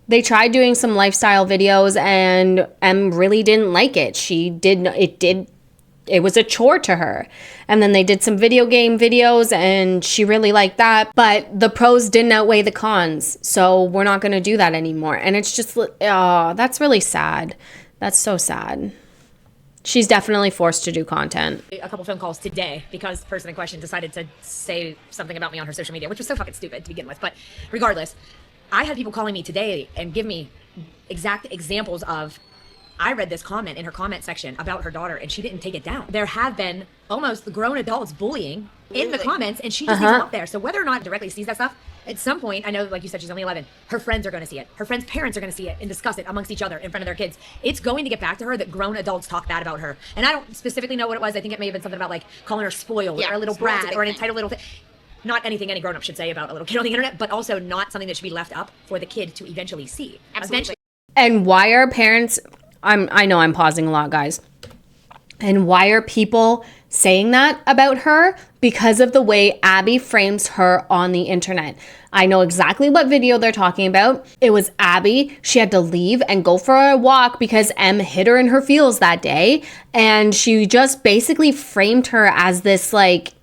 they tried doing some lifestyle videos and Em really didn't like it. It was a chore to her. And then they did some video game videos and she really liked that. But the pros didn't outweigh the cons. So we're not going to do that anymore. And it's just, that's really sad. That's so sad. She's definitely forced to do content. a couple phone calls today because the person in question decided to say something about me on her social media, which was so fucking stupid to begin with. But regardless, I had people calling me today and give me exact examples of, I read this comment in her comment section about her daughter and she didn't take it down. There have been almost grown adults bullying in the comments and she just leaves it up there. So whether or not directly sees that stuff, at some point, I know, like you said, she's only 11. Her friends are going to see it. Her friends' parents are going to see it and discuss it amongst each other in front of their kids. It's going to get back to her that grown adults talk bad about her. And I don't specifically know what it was. I think it may have been something about like calling her spoiled or a little brat or an entitled little thing. Not anything any grown up should say about a little kid on the internet, but also not something that should be left up for the kid to eventually see. Absolutely. And why are parents, I know I'm pausing a lot, guys. And why are people saying that about her? because of the way Abbey frames her on the internet. I know exactly what video they're talking about. It was Abbey. She had to leave and go for a walk because M hit her in her feels that day. And she just basically framed her as this, like,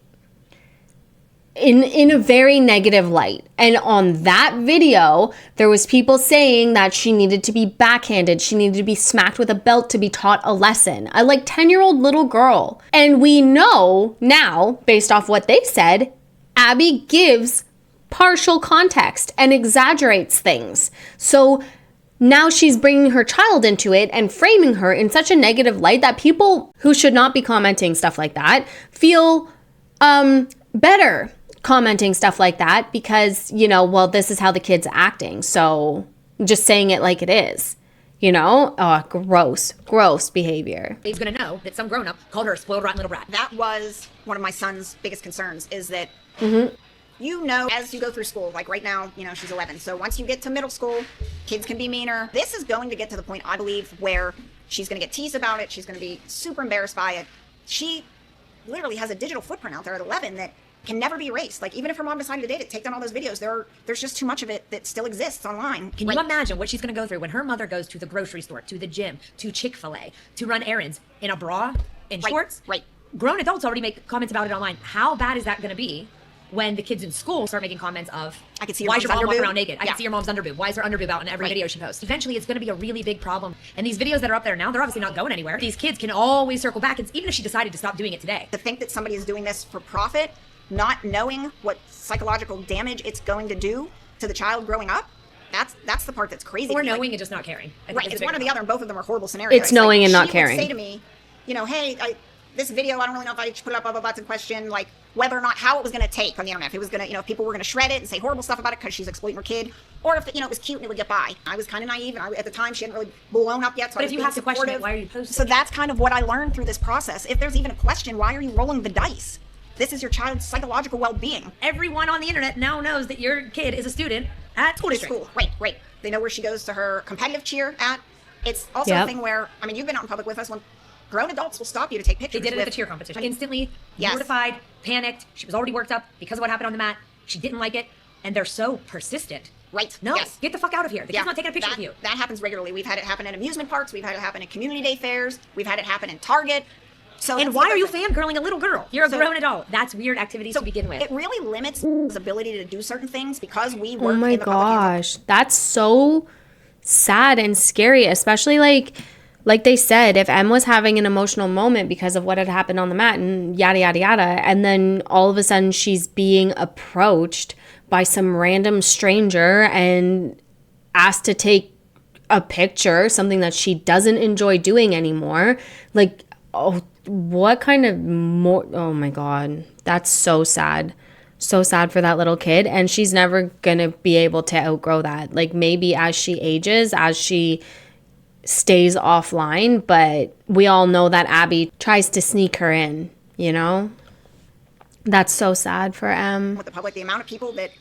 in a very negative light. And on that video, there was people saying that she needed to be backhanded. She needed to be smacked with a belt to be taught a lesson. A like 10-year-old little girl. And we know now, based off what they said, Abbey gives partial context and exaggerates things. So now she's bringing her child into it and framing her in such a negative light that people who should not be commenting stuff like that feel better commenting stuff like that because, you know, well, this is how the kid's acting. So just saying it like it is, you know? Oh, gross behavior. He's going to know that some grown-up called her a spoiled, rotten little brat. That was one of my son's biggest concerns is that, you know, as you go through school, like right now, you know, she's 11. So once you get to middle school, kids can be meaner. This is going to get to the point, I believe, where she's going to get teased about it. She's going to be super embarrassed by it. She literally has a digital footprint out there at 11 that can never be erased. Like, even if her mom decided to date it, take down all those videos, there's just too much of it that still exists online. Can you imagine what she's going to go through when her mother goes to the grocery store, to the gym, to Chick-fil-A, to run errands in a bra, in shorts? Right. Grown adults already make comments about it online. How bad is that going to be when the kids in school start making comments of, I can see your why is mom's your mom walking underboob? around naked? I can see your mom's underboob. Why is her underboob out in every video she posts? Eventually, it's going to be a really big problem. And these videos that are up there now, they're obviously not going anywhere. These kids can always circle back, and even if she decided to stop doing it today. To think that somebody is doing this for profit, not knowing what psychological damage it's going to do to the child growing up, that's the part that's crazy. Or knowing and just not caring. Right, it's one or the other, and both of them are horrible scenarios. It's knowing and not she caring. Would say to me, you know, hey, this video, I don't really know if I should put it up, blah, blah, blah, to question, like, whether or not, how it was going to take on the internet. If it was going to, you know, if people were going to shred it and say horrible stuff about it because she's exploiting her kid, or if, you know, it was cute and it would get by. I was kind of naive, and at the time, she hadn't really blown up yet, so but I was if you have to question it, why are you posting So it? that's kind of what I learned through this process. If there's even a question, why are you rolling the dice? This is your child's psychological well-being. Everyone on the internet now knows that your kid is a student at school district. School, right. They know where she goes to her competitive cheer at. It's also a thing where, I mean, you've been out in public with us when grown adults will stop you to take pictures. They did it with, at the cheer competition. Instantly, mortified, panicked. She was already worked up because of what happened on the mat. She didn't like it, and they're so persistent. Right. No, yes. Get the fuck out of here. The kid's not taking a picture with you. That happens regularly. We've had it happen at amusement parks. We've had it happen at community day fairs. We've had it happen in Target. So and why are you fangirling a little girl? You're a grown adult. That's weird activities to begin with. It really limits his ability to do certain things because we work Oh my in the public gosh, that's so sad and scary, especially like they said, if M was having an emotional moment because of what had happened on the mat and yada, yada, yada, and then all of a sudden she's being approached by some random stranger and asked to take a picture, something that she doesn't enjoy doing anymore. Like, oh, what kind of more? Oh my God, that's so sad. So sad for that little kid. And she's never going to be able to outgrow that. Like, maybe as she ages, as she stays offline, but we all know that Abbey tries to sneak her in, you know? That's so sad for M. with the public, the amount of people that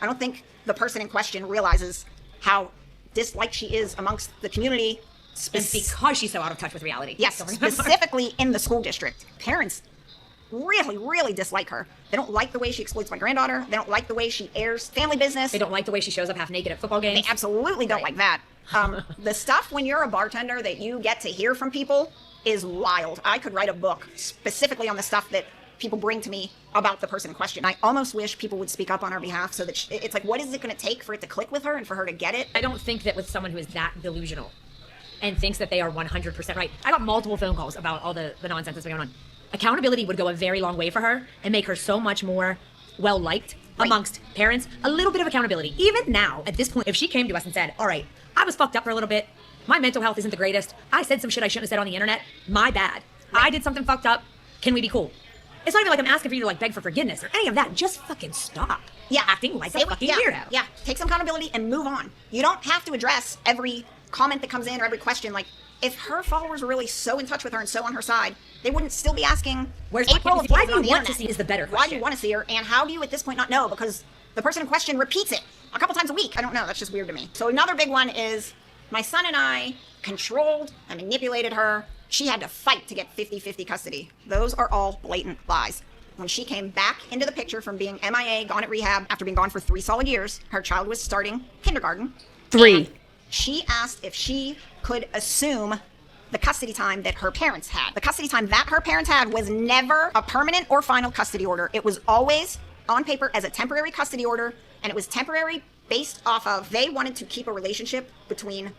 I don't think the person in question realizes how disliked she is amongst the community. And because she's so out of touch with reality. Yes, specifically in the school district. Parents really dislike her. They don't like the way she exploits my granddaughter. They don't like the way she airs family business. They don't like the way she shows up half naked at football games. They absolutely don't like that. The stuff when you're a bartender that you get to hear from people is wild. I could write a book specifically on the stuff that people bring to me about the person in question. I almost wish people would speak up on our behalf so that it's like, what is it going to take for it to click with her and for her to get it? I don't think that with someone who is that delusional and thinks that they are 100% right. I got multiple phone calls about all the nonsense that's going on. Accountability would go a very long way for her and make her so much more well-liked amongst parents. A little bit of accountability. Even now, at this point, if she came to us and said, all right, I was fucked up for a little bit. My mental health isn't the greatest. I said some shit I shouldn't have said on the internet. My bad. I did something fucked up. Can we be cool? It's not even like I'm asking for you to like beg for forgiveness or any of that. Just fucking stop. Yeah. Acting like a fucking weirdo. Yeah. Take some accountability and move on. You don't have to address every comment that comes in or every question. Like, if her followers were really so in touch with her and so on her side, they wouldn't still be asking, where's my kid? Why do you want to see is the better question. Why do you want to see her? And how do you at this point not know? Because the person in question repeats it a couple times a week. I don't know. That's just weird to me. So another big one is my son and I controlled and manipulated her. She had to fight to get 50-50 custody. Those are all blatant lies. When she came back into the picture from being MIA, gone at rehab, after being gone for 3 solid years, her child was starting kindergarten. 3. She asked if she could assume the custody time that her parents had. The custody time that her parents had was never a permanent or final custody order. It was always on paper as a temporary custody order, and it was temporary based off of they wanted to keep a relationship between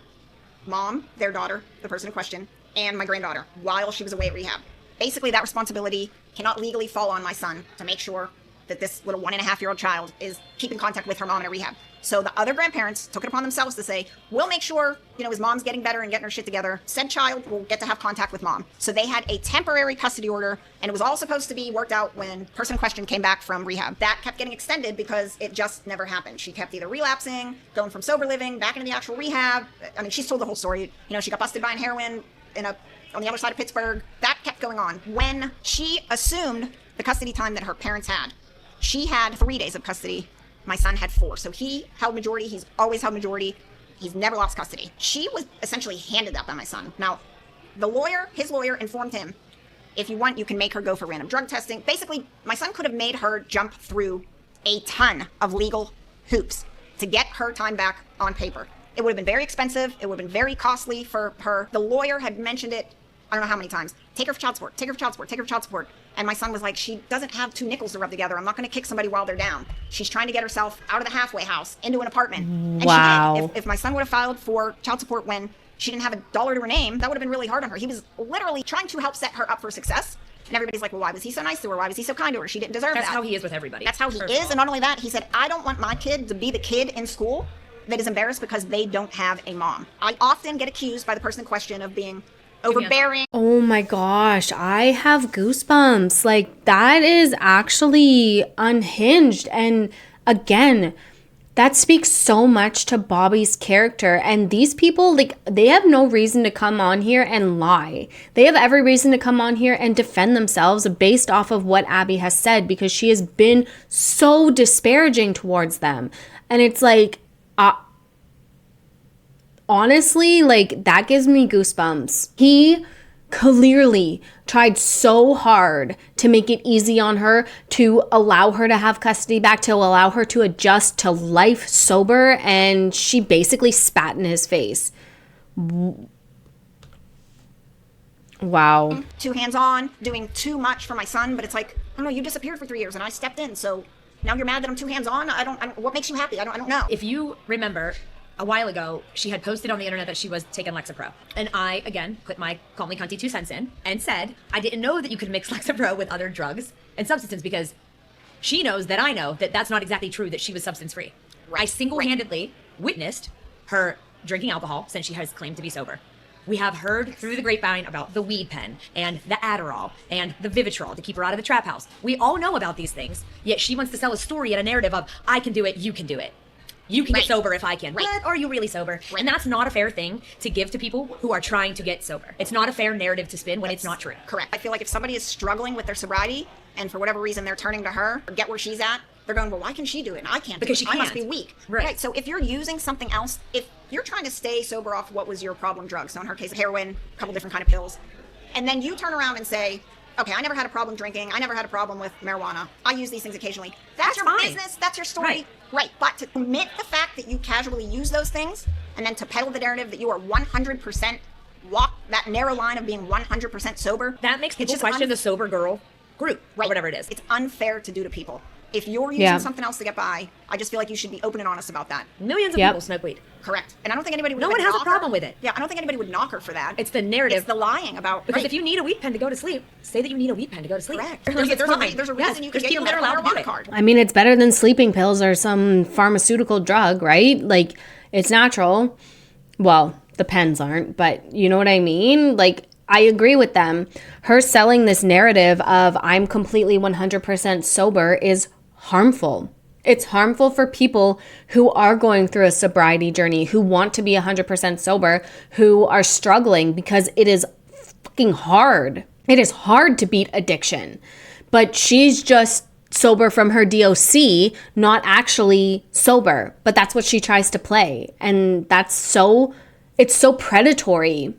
mom, their daughter, the person in question, and my granddaughter while she was away at rehab. Basically, that responsibility cannot legally fall on my son to make sure that this little 1.5-year-old child is keeping contact with her mom in a rehab. So the other grandparents took it upon themselves to say, we'll make sure, his mom's getting better and getting her shit together. Said child will get to have contact with mom. So they had a temporary custody order, and it was all supposed to be worked out when person in question came back from rehab. That kept getting extended because it just never happened. She kept either relapsing, going from sober living, back into the actual rehab. I mean, she's told the whole story. She got busted buying heroin on the other side of Pittsburgh. That kept going on. When she assumed the custody time that her parents had, she had 3 days of custody. My son had 4. So he held majority. He's always held majority. He's never lost custody. She was essentially handed that by my son. Now, his lawyer informed him, if you want, you can make her go for random drug testing. Basically, my son could have made her jump through a ton of legal hoops to get her time back on paper. It would have been very expensive. It would have been very costly for her. The lawyer had mentioned it, I don't know how many times. Take her for child support, take her for child support, take her for child support. And my son was like, she doesn't have 2 nickels to rub together. I'm not going to kick somebody while they're down. She's trying to get herself out of the halfway house into an apartment. And wow. She did. If my son would have filed for child support when she didn't have $1 to her name, that would have been really hard on her. He was literally trying to help set her up for success. And everybody's like, well, why was he so nice to her? Why was he so kind to her? She didn't deserve that. That's how he is with everybody. That's how he is. And not only that, he said, I don't want my kid to be the kid in school that is embarrassed because they don't have a mom. I often get accused by the person in question of being overbearing. Oh my gosh, I have goosebumps. Like, that is actually unhinged. And again, that speaks so much to Bobby's character. And these people, they have no reason to come on here and lie. They have every reason to come on here and defend themselves based off of what Abbey has said, because she has been so disparaging towards them. And it's like, honestly, that gives me goosebumps. He clearly tried so hard to make it easy on her, to allow her to have custody back, to allow her to adjust to life sober, and she basically spat in his face. Wow. Too hands-on, doing too much for my son, but it's like, I don't know, you disappeared for 3 years and I stepped in, so now you're mad that I'm too hands-on? I don't what makes you happy? I don't know. If you remember, a while ago, she had posted on the internet that she was taking Lexapro. And I, again, put my call me cunty 2 cents in and said, I didn't know that you could mix Lexapro with other drugs and substances, because she knows that I know that that's not exactly true, that she was substance free. Right. I single-handedly witnessed her drinking alcohol since she has claimed to be sober. We have heard through the grapevine about the weed pen and the Adderall and the Vivitrol to keep her out of the trap house. We all know about these things, yet she wants to sell a story and a narrative of, I can do it, you can do it. You can get sober if I can. But are you really sober? And that's not a fair thing to give to people who are trying to get sober. It's not a fair narrative to spin when it's not true. Correct. I feel like if somebody is struggling with their sobriety and for whatever reason they're turning to her or get where she's at, they're going, well, why can she do it and I can't? Because do it. she can't. I must be weak. Right. So if you're using something else, if you're trying to stay sober off what was your problem drug, so in her case, heroin, a couple different kind of pills, and then you turn around and say, okay, I never had a problem drinking. I never had a problem with marijuana. I use these things occationally. That's your fine. business. That's your story. Right. But to admit the fact that you casually use those things and then to peddle the narrative that you are 100% walk that narrow line of being 100% sober. That makes people question the sober girl group or whatever it is. It's unfair to do to people. If you're using something else to get by, I just feel like you should be open and honest about that. Millions of people smoke weed. Correct. And I don't think anybody would No one has a problem with it. Yeah, I don't think anybody would knock her for that. It's the narrative. It's the lying about. Because if you need a weed pen to go to sleep, say that you need a weed pen to go to sleep. Correct. There's a reason you can get your medical marijuana card. I mean, it's better than sleeping pills or some pharmaceutical drug, right? Like, it's natural. Well, the pens aren't, but you know what I mean? Like, I agree with them. Her selling this narrative of I'm completely 100% sober is harmful. It's harmful for people who are going through a sobriety journey, who want to be 100% sober, who are struggling, because it is fucking hard. It is hard to beat addiction. But she's just sober from her DOC, not actually sober. But that's what she tries to play. And it's so predatory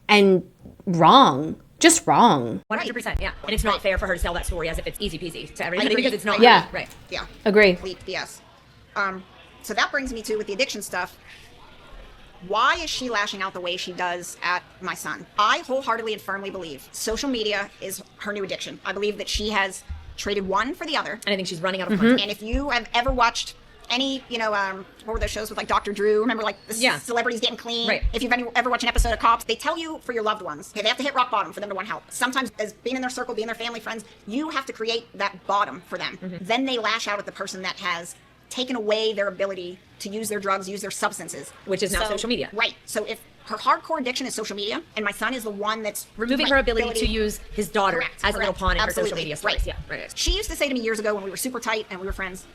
and wrong. just wrong. 100%, yeah. And it's not fair for her to tell that story as if it's easy peasy to everybody because it's not. Yeah. Right. Yeah. Agree. Complete BS. So that brings me to, with the addiction stuff, why is she lashing out the way she does at my son? I wholeheartedly and firmly believe social media is her new addiction. I believe that she has traded one for the other. And I think she's running out of content. And if you have ever watched any, what were those shows with like Dr. Drew? Remember like the celebrities getting clean? Right. If you've ever watched an episode of Cops, they tell you for your loved ones, okay, they have to hit rock bottom for them to want help. Sometimes as being in their circle, being their family, friends, you have to create that bottom for them. Then they lash out at the person that has taken away their ability to use their drugs, use their substances. Which is now social media. Right. So if her hardcore addiction is social media, and my son is the one that's removing her ability to use his daughter as a little pawn in her social media stories. Right. Yeah, right. She used to say to me years ago when we were super tight and we were friends,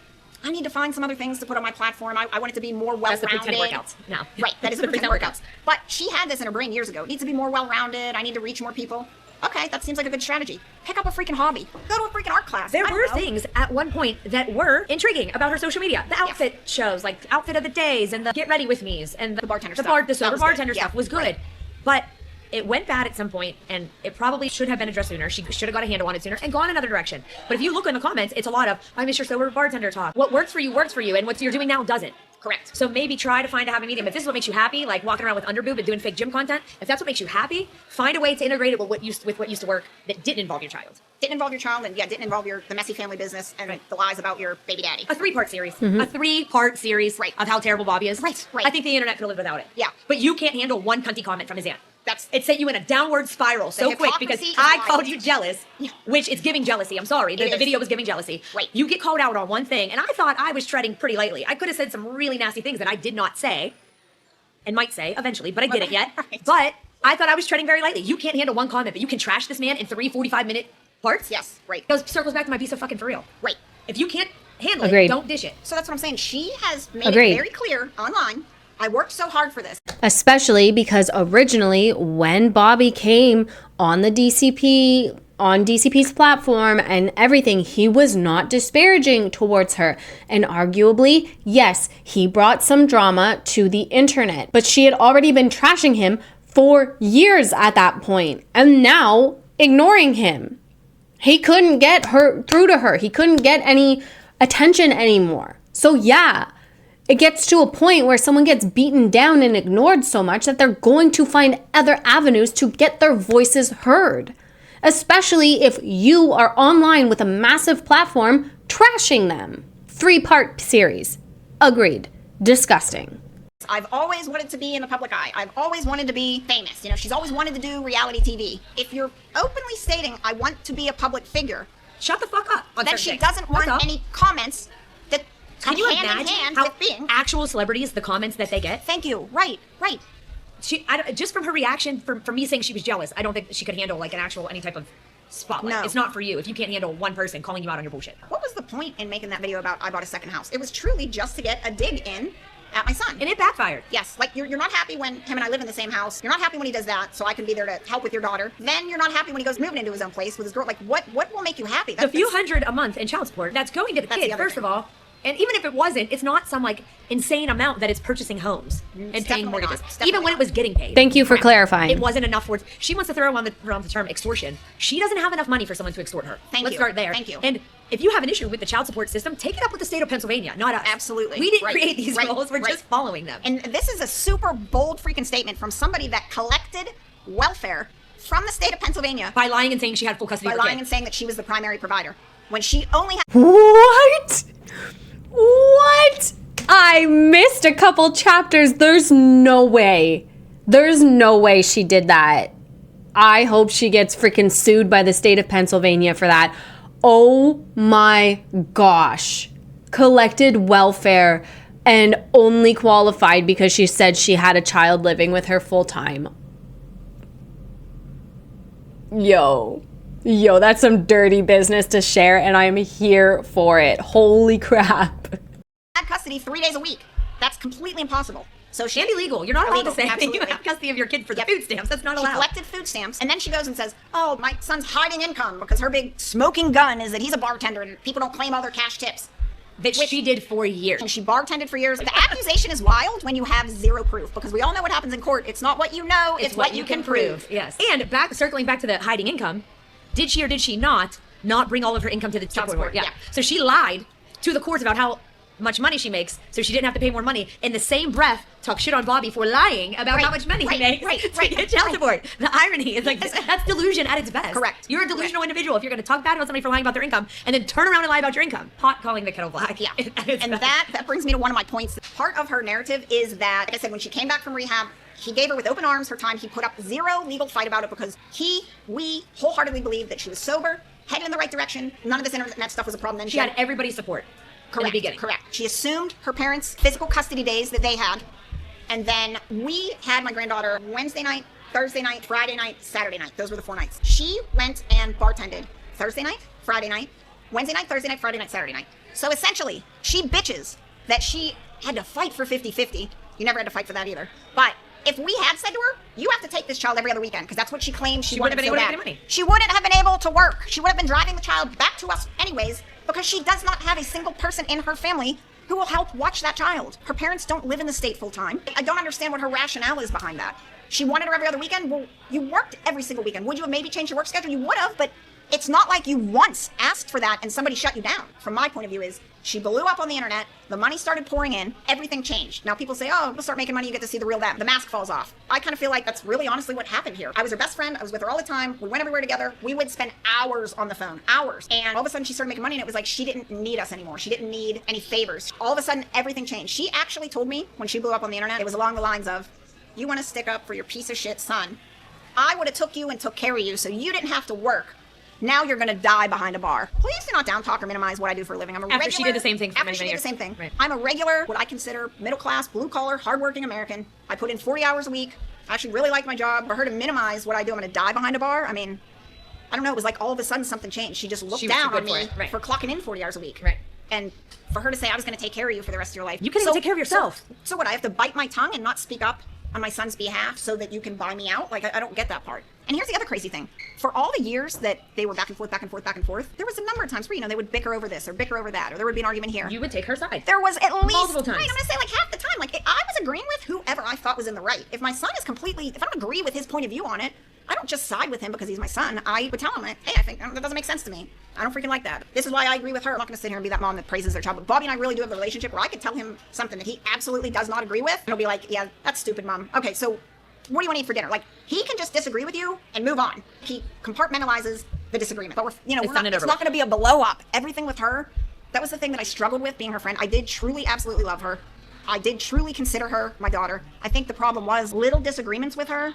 I need to find some other things to put on my platform. I want it to be more well-rounded. That's the pretend workouts now. Right, that is the pretend workouts. But she had this in her brain years ago. It needs to be more well-rounded. I need to reach more people. Okay, that seems like a good strategy. Pick up a freaking hobby. Go to a freaking art class. There were things at one point that were intriguing about her social media. The outfit shows, like outfit of the days and the get ready with me's and the bartender stuff. The sober bartender stuff was good. Right. But it went bad at some point, and it probably should have been addressed sooner. She should have got a handle on it sooner and gone another direction. But if you look in the comments, it's a lot of, I miss your sober bartender talk. What works for you, and what you're doing now doesn't. Correct. So maybe try to find a happy medium. If this is what makes you happy, like walking around with underboob and doing fake gym content, if that's what makes you happy, find a way to integrate it with what used to work that didn't involve your child. Didn't involve your child, and didn't involve the messy family business and the lies about your baby daddy. A 3-part series. A 3-part series of how terrible Bobby is. Right. I think the internet could live without it. Yeah. But you can't handle one cunty comment from his aunt. That's it sent you in a downward spiral so quick because I called you jealous, which it's giving jealousy. I'm sorry. The video was giving jealousy. Right. You get called out on one thing, and I thought I was treading pretty lightly. I could have said some really nasty things that I did not say and might say eventually, but I didn't yet. Right. But I thought I was treading very lightly. You can't handle one comment, but you can trash this man in 3 45-minute parts? Yes, right. Goes circles back to my piece of fucking for real. Right. If you can't handle Agreed. it, don't dish it. So that's what I'm saying. She has made Agreed. it very clear online. I worked so hard for this. Especially because originally when Bobby came on the DCP, on DCP's platform and everything, he was not disparaging towards her. And arguably, yes, he brought some drama to the internet. But she had already been trashing him for years at that point. And now ignoring him. He couldn't get her through to her. He couldn't get any attention anymore. So yeah, it gets to a point where someone gets beaten down and ignored so much that they're going to find other avenues to get their voices heard. Especially if you are online with a massive platform trashing them. 3-part series. Agreed. Disgusting. I've always wanted to be in the public eye. I've always wanted to be famous. She's always wanted to do reality TV. If you're openly stating, I want to be a public figure, Shut the fuck up. then she doesn't want any comments that Can you hand in imagine hand how with being actual celebrities, the comments that they get? Thank you. Right. Just from her reaction, for me saying she was jealous, I don't think she could handle like any type of spotlight. No. It's not for you if you can't handle one person calling you out on your bullshit. What was the point in making that video about I bought a second house? It was truly just to get a dig in at my son. And it backfired. Yes, like you're not happy when him and I live in the same house. You're not happy when he does that, so I can be there to help with your daughter. Then you're not happy when he goes moving into his own place with his girl. Like what will make you happy? The few hundred a month in child support, that's going to the kid, first of all. And even if it wasn't, it's not some like insane amount that it's purchasing homes and paying mortgages. Even when it was getting paid. Thank you for clarifying. It wasn't enough for she wants to throw around the term extortion. She doesn't have enough money for someone to extort her. Let's start there. Thank you. And if you have an issue with the child support system, take it up with the state of Pennsylvania, not us. Absolutely. We didn't create these rules. We're just following them. And this is a super bold freaking statement from somebody that collected welfare from the state of Pennsylvania By lying and saying she had full custody of her lying kid. and saying that she was the primary provider when she only had. What? What? I missed a couple chapters. There's no way. There's no way she did that. I hope she gets freaking sued by the state of Pennsylvania for that. Oh my gosh. Collected welfare and only qualified because she said she had a child living with her full time. Yo, that's some dirty business to share, and I'm here for it. Holy crap. Had custody 3 days a week. That's completely impossible. So she And illegal. You're not allowed to say that you absolutely. have custody of your kid for the food stamps. That's not She allowed. collected food stamps, and then she goes and says, oh, my son's hiding income because her big smoking gun is that he's a bartender and people don't claim all their cash tips. that she did for years. And she bartended for years. The accusation is wild when you have zero proof, because we all know what happens in court. It's not what you know, it's what you can prove. Yes. And circling back to the hiding income, did she or did she not bring all of her income to the child support? Yeah. So she lied to the courts about how much money she makes, so she didn't have to pay more money. In the same breath, talk shit on Bobby for lying about how much money he makes to get child support. The irony is like that's delusion at its best. Correct. You're a delusional individual if you're going to talk bad about somebody for lying about their income and then turn around and lie about your income. Pot calling the kettle black. Yeah. And that brings me to one of my points. Part of her narrative is that, like I said, when she came back from rehab, he gave her with open arms her time. He put up zero legal fight about it because we wholeheartedly believed that she was sober, headed in the right direction. None of this internet stuff was a problem then. She had everybody's support. Correct. In the beginning. Correct. She assumed her parents' physical custody days that they had. And then we had my granddaughter Wednesday night, Thursday night, Friday night, Saturday night. Those were the 4 nights. She went and bartended Thursday night, Friday night, Wednesday night, Thursday night, Friday night, Saturday night. So essentially, she bitches that she had to fight for 50-50. You never had to fight for that either. But if we had said to her, you have to take this child every other weekend, because that's what she claimed she wanted wouldn't so have been able bad. to get money. She wouldn't have been able to work. She would have been driving the child back to us anyways, because she does not have a single person in her family who will help watch that child. Her parents don't live in the state full time. I don't understand what her rationale is behind that. She wanted her every other weekend. Well, you worked every single weekend. Would you have maybe changed your work schedule? You would have, but it's not like you once asked for that and somebody shut you down. From my point of view is, she blew up on the internet, the money started pouring in, everything changed. Now people say, oh, we'll start making money, you get to see the real them. The mask falls off. I kind of feel like that's really honestly what happened here. I was her best friend, I was with her all the time, we went everywhere together, we would spend hours on the phone, hours. And all of a sudden she started making money and it was like she didn't need us anymore. She didn't need any favors. All of a sudden everything changed. She actually told me when she blew up on the internet, it was along the lines of, you want to stick up for your piece of shit son. I would have took you and took care of you so you didn't have to work. Now you're going to die behind a bar. Please do not down talk or minimize what I do for a living. I'm a regular. She did the same thing for after many, she many did years. the same thing. Right. I'm a regular, what I consider middle class, blue collar, hardworking American. I put in 40 hours a week. I actually really like my job. For her to minimize what I do, I'm going to die behind a bar. I mean, I don't know. It was like all of a sudden something changed. She just looked down on me for clocking in 40 hours a week. Right. And for her to say, I was going to take care of you for the rest of your life. You couldn't even take care of yourself. So what, I have to bite my tongue and not speak up on my son's behalf so that you can buy me out? Like, I don't get that part. And here's the other crazy thing. For all the years that they were back and forth, back and forth, back and forth, there was a number of times where, they would bicker over this or bicker over that, or there would be an argument here. You would take her side. There was at least, multiple times. Right, I'm going to say like half the time. Like, I was agreeing with whoever I thought was in the right. If my son is completely, if I don't agree with his point of view on it, I don't just side with him because he's my son. I would tell him, hey, I think that doesn't make sense to me. I don't freaking like that. This is why I agree with her. I'm not going to sit here and be that mom that praises their child. But Bobby and I really do have a relationship where I could tell him something that he absolutely does not agree with. And he'll be like, yeah, that's stupid, Mom. Okay, so what do you want to eat for dinner? Like, he can just disagree with you and move on. He compartmentalizes the disagreement. But it's not going to be a blow up. Everything with her, that was the thing that I struggled with being her friend. I did truly, absolutely love her. I did truly consider her my daughter. I think the problem was little disagreements with her.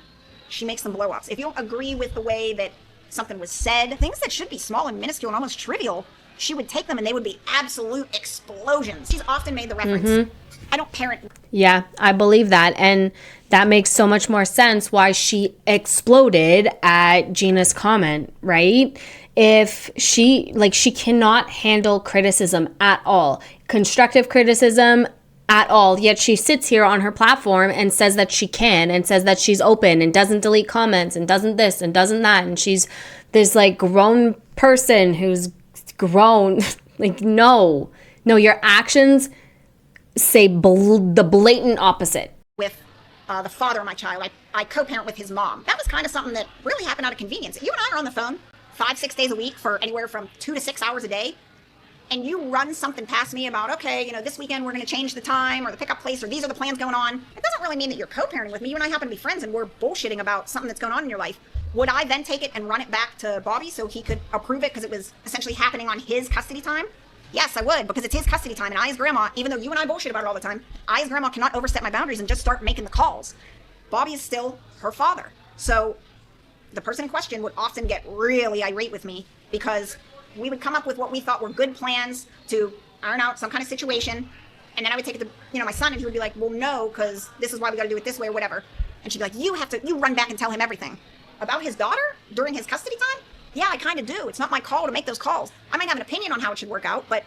She makes them blow ups. If you don't agree with the way that something was said, things that should be small and minuscule and almost trivial, she would take them and they would be absolute explosions. She's often made the reference, I don't parent. Yeah, I believe that. And that makes so much more sense why she exploded at Gina's comment, right? If she cannot handle criticism at all, constructive criticism at all, yet she sits here on her platform and says that she can and says that she's open and doesn't delete comments and doesn't this and doesn't that. And she's this like grown person who's grown. Like, no, your actions say the blatant opposite. With the father of my child, I co-parent with his mom. That was kind of something that really happened out of convenience. You and I are on the phone 5-6 days a week for anywhere from 2 to 6 hours a day. And you run something past me about, okay, this weekend we're going to change the time or the pickup place or these are the plans going on. It doesn't really mean that you're co-parenting with me. You and I happen to be friends and we're bullshitting about something that's going on in your life. Would I then take it and run it back to Bobby so he could approve it because it was essentially happening on his custody time? Yes, I would, because it's his custody time, and I as grandma, even though you and I bullshit about it all the time, I as grandma cannot overstep my boundaries and just start making the calls. Bobby is still her father. So the person in question would often get really irate with me because we would come up with what we thought were good plans to iron out some kind of situation, and then I would take it to my son, and he would be like, well, no, because this is why we got to do it this way or whatever. And she'd be like, you run back and tell him everything. About his daughter during his custody time? Yeah, I kind of do. It's not my call to make those calls. I might have an opinion on how it should work out, but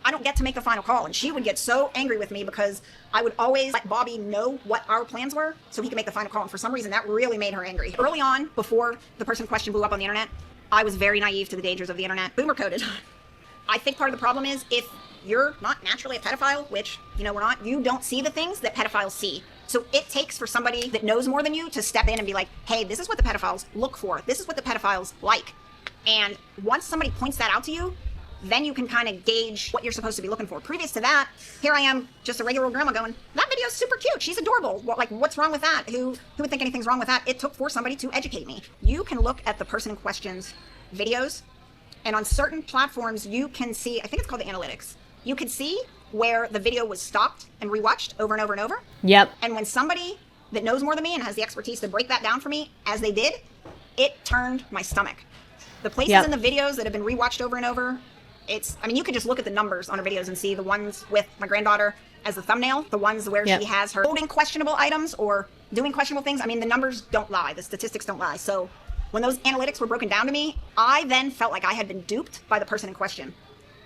I don't get to make the final call. And she would get so angry with me because I would always let Bobby know what our plans were so he could make the final call. And for some reason, that really made her angry. Early on, before the person in question blew up on the internet, I was very naive to the dangers of the internet. Boomer coded. I think part of the problem is if you're not naturally a pedophile, which, you know, we're not. You don't see the things that pedophiles see. So it takes for somebody that knows more than you to step in and be like, hey, this is what the pedophiles look for. This is what the pedophiles like. And once somebody points that out to you, then you can kind of gauge what you're supposed to be looking for. Previous to that, here I am, just a regular old grandma going, that video's super cute. She's adorable. Well, like, what's wrong with that? Who would think anything's wrong with that? It took for somebody to educate me. You can look at the person in question's videos, and on certain platforms, you can see, I think it's called the analytics. You can see where the video was stopped and rewatched over and over and over. Yep. And when somebody that knows more than me and has the expertise to break that down for me, as they did, it turned my stomach. The places in the videos that have been rewatched over and over, you could just look at the numbers on her videos and see the ones with my granddaughter as the thumbnail, the ones where she has her holding questionable items or doing questionable things. I mean, the numbers don't lie. The statistics don't lie. So when those analytics were broken down to me, I then felt like I had been duped by the person in question.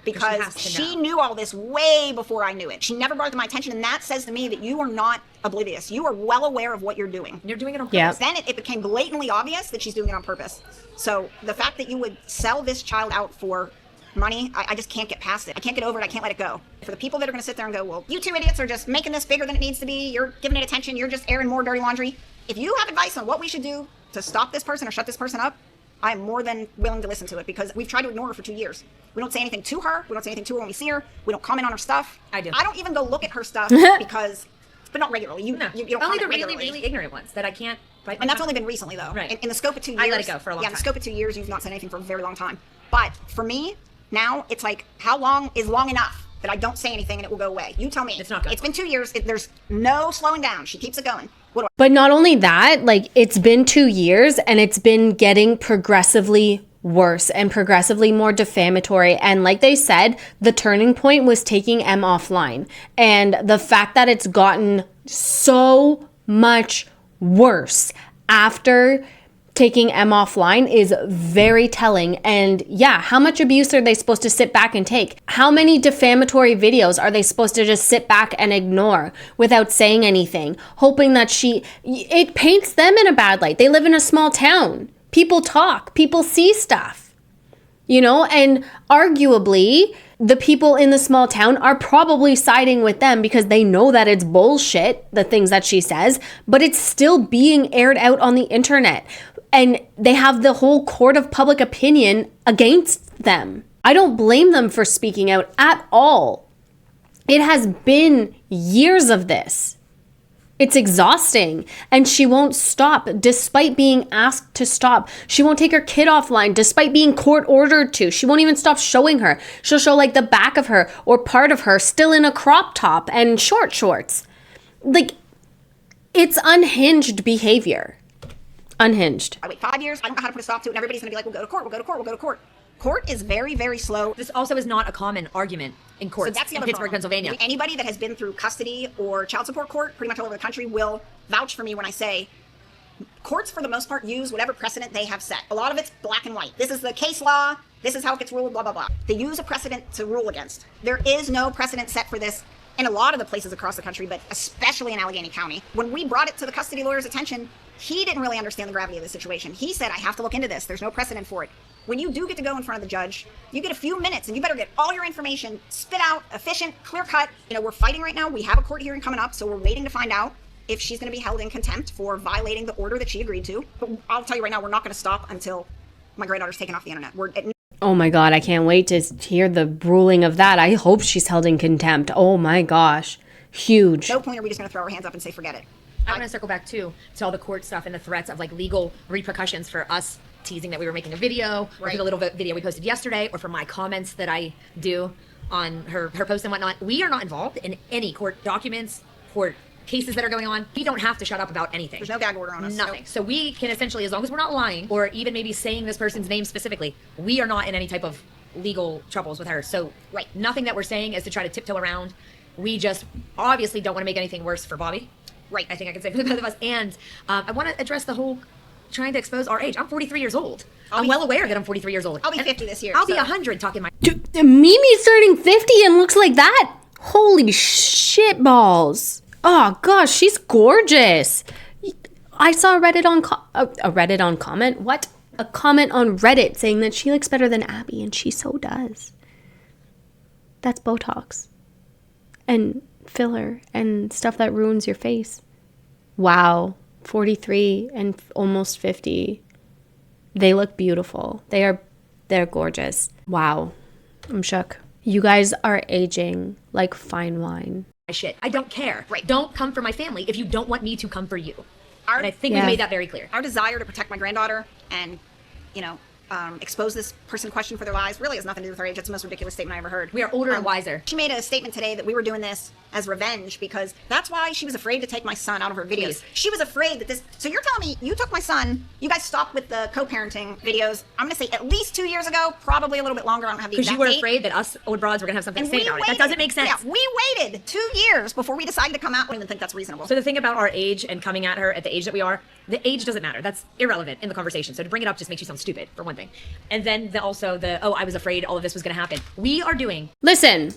Because she knew all this way before I knew it. She never brought it to my attention, and that says to me that you are not oblivious. You are well aware of what you're doing. You're doing it on purpose. Then it became blatantly obvious that she's doing it on purpose. So the fact that you would sell this child out for money, I just can't get past it. I can't get over it. I can't let it go. For the people that are going to sit there and go, well, you two idiots are just making this bigger than it needs to be. You're giving it attention. You're just airing more dirty laundry. If you have advice on what we should do to stop this person or shut this person up, I am more than willing to listen to it, because we've tried to ignore her for 2 years. We don't say anything to her. We don't say anything to her when we see her. We don't comment on her stuff. I do. I don't even go look at her stuff because, but not regularly. You don't only comment the regularly. really ignorant ones that I can't. And that's only been recently, though. Right. In the scope of 2 years. I let it go for a long time. Yeah, in the scope of 2 years, you've not said anything for a very long time. But for me, now it's like, how long is long enough that I don't say anything and it will go away? You tell me. It's not good. It's been 2 years. There's no slowing down. She keeps it going. But not only that, like, it's been 2 years and it's been getting progressively worse and progressively more defamatory. And like they said, the turning point was taking M offline. And the fact that it's gotten so much worse after taking M offline is very telling. And yeah, how much abuse are they supposed to sit back and take? How many defamatory videos are they supposed to just sit back and ignore without saying anything, hoping that it paints them in a bad light? They live in a small town. People talk, people see stuff, you know, and arguably the people in the small town are probably siding with them because they know that it's bullshit, the things that she says, but it's still being aired out on the internet. And they have the whole court of public opinion against them. I don't blame them for speaking out at all. It has been years of this. It's exhausting. And she won't stop despite being asked to stop. She won't take her kid offline despite being court ordered to. She won't even stop showing her. She'll show like the back of her or part of her still in a crop top and shorts. Like, it's unhinged behavior. Unhinged. I wait 5 years. I don't know how to put a stop to it. And everybody's going to be like, we'll go to court. We'll go to court. We'll go to court. Court is very, very slow. This also is not a common argument in courts So that's the in other Pittsburgh, problem. Pennsylvania. Anybody that has been through custody or child support court pretty much all over the country will vouch for me when I say courts, for the most part, use whatever precedent they have set. A lot of it's black and white. This is the case law. This is how it gets ruled, blah, blah, blah. They use a precedent to rule against. There is no precedent set for this in a lot of the places across the country, but especially in Allegheny County. When we brought it to the custody lawyer's attention, he didn't really understand the gravity of the situation. He said, I have to look into this. There's no precedent for it. When you do get to go in front of the judge, you get a few minutes and you better get all your information spit out, efficient, clear cut. You know, we're fighting right now. We have a court hearing coming up, so we're waiting to find out if she's going to be held in contempt for violating the order that she agreed to. But I'll tell you right now, we're not going to stop until my granddaughter's taken off the internet. Oh my God, I can't wait to hear the ruling of that. I hope she's held in contempt. Oh my gosh. Huge. No point are we just going to throw our hands up and say, forget it. I want to circle back too to all the court stuff and the threats of like legal repercussions for us teasing that we were making a video, or for the little video we posted yesterday, or for my comments that I do on her post and whatnot. We are not involved in any court documents, court cases that are going on. We don't have to shut up about anything. There's no gag order on us. Nothing. Nope. So we can essentially, as long as we're not lying or even maybe saying this person's name specifically, we are not in any type of legal troubles with her. So nothing that we're saying is to try to tiptoe around. We just obviously don't want to make anything worse for Bobby. Right. I think I can say for the both of us. And I want to address the whole trying to expose our age. I'm 43 years old. I'm well aware that I'm 43 years old. I'll be 50 this year. I'll be 100 talking my... Mimi's turning 50 and looks like that? Holy shit balls. Oh gosh, she's gorgeous. I saw a Reddit on comment. What? A comment on Reddit saying that she looks better than Abby, and she so does. That's Botox and filler and stuff that ruins your face. Wow, 43 and almost 50. They look beautiful. They're gorgeous. Wow, I'm shook. You guys are aging like fine wine. Shit, I don't care. Right. Don't come for my family if you don't want me to come for you. And I think Yeah. we made that very clear. Our desire to protect my granddaughter and, expose this person in question for their lives really has nothing to do with her age. It's the most ridiculous statement I ever heard. We are older and wiser. She made a statement today that we were doing this as revenge because that's why she was afraid to take my son out of her videos. Please. She was afraid that this. So you're telling me you took my son, you guys stopped with the co-parenting videos, I'm going to say at least 2 years ago, probably a little bit longer. I don't have the Because exact you were date. afraid that us old broads were going to have something And to say we about it. waited. That doesn't make sense. Yeah, we waited 2 years before we decided to come out. I don't even think that's reasonable. So the thing about our age and coming at her at the age that we are, the age doesn't matter. That's irrelevant in the conversation. So to bring it up just makes you sound stupid, for one thing. And then I was afraid all of this was going to happen. We are doing... Listen,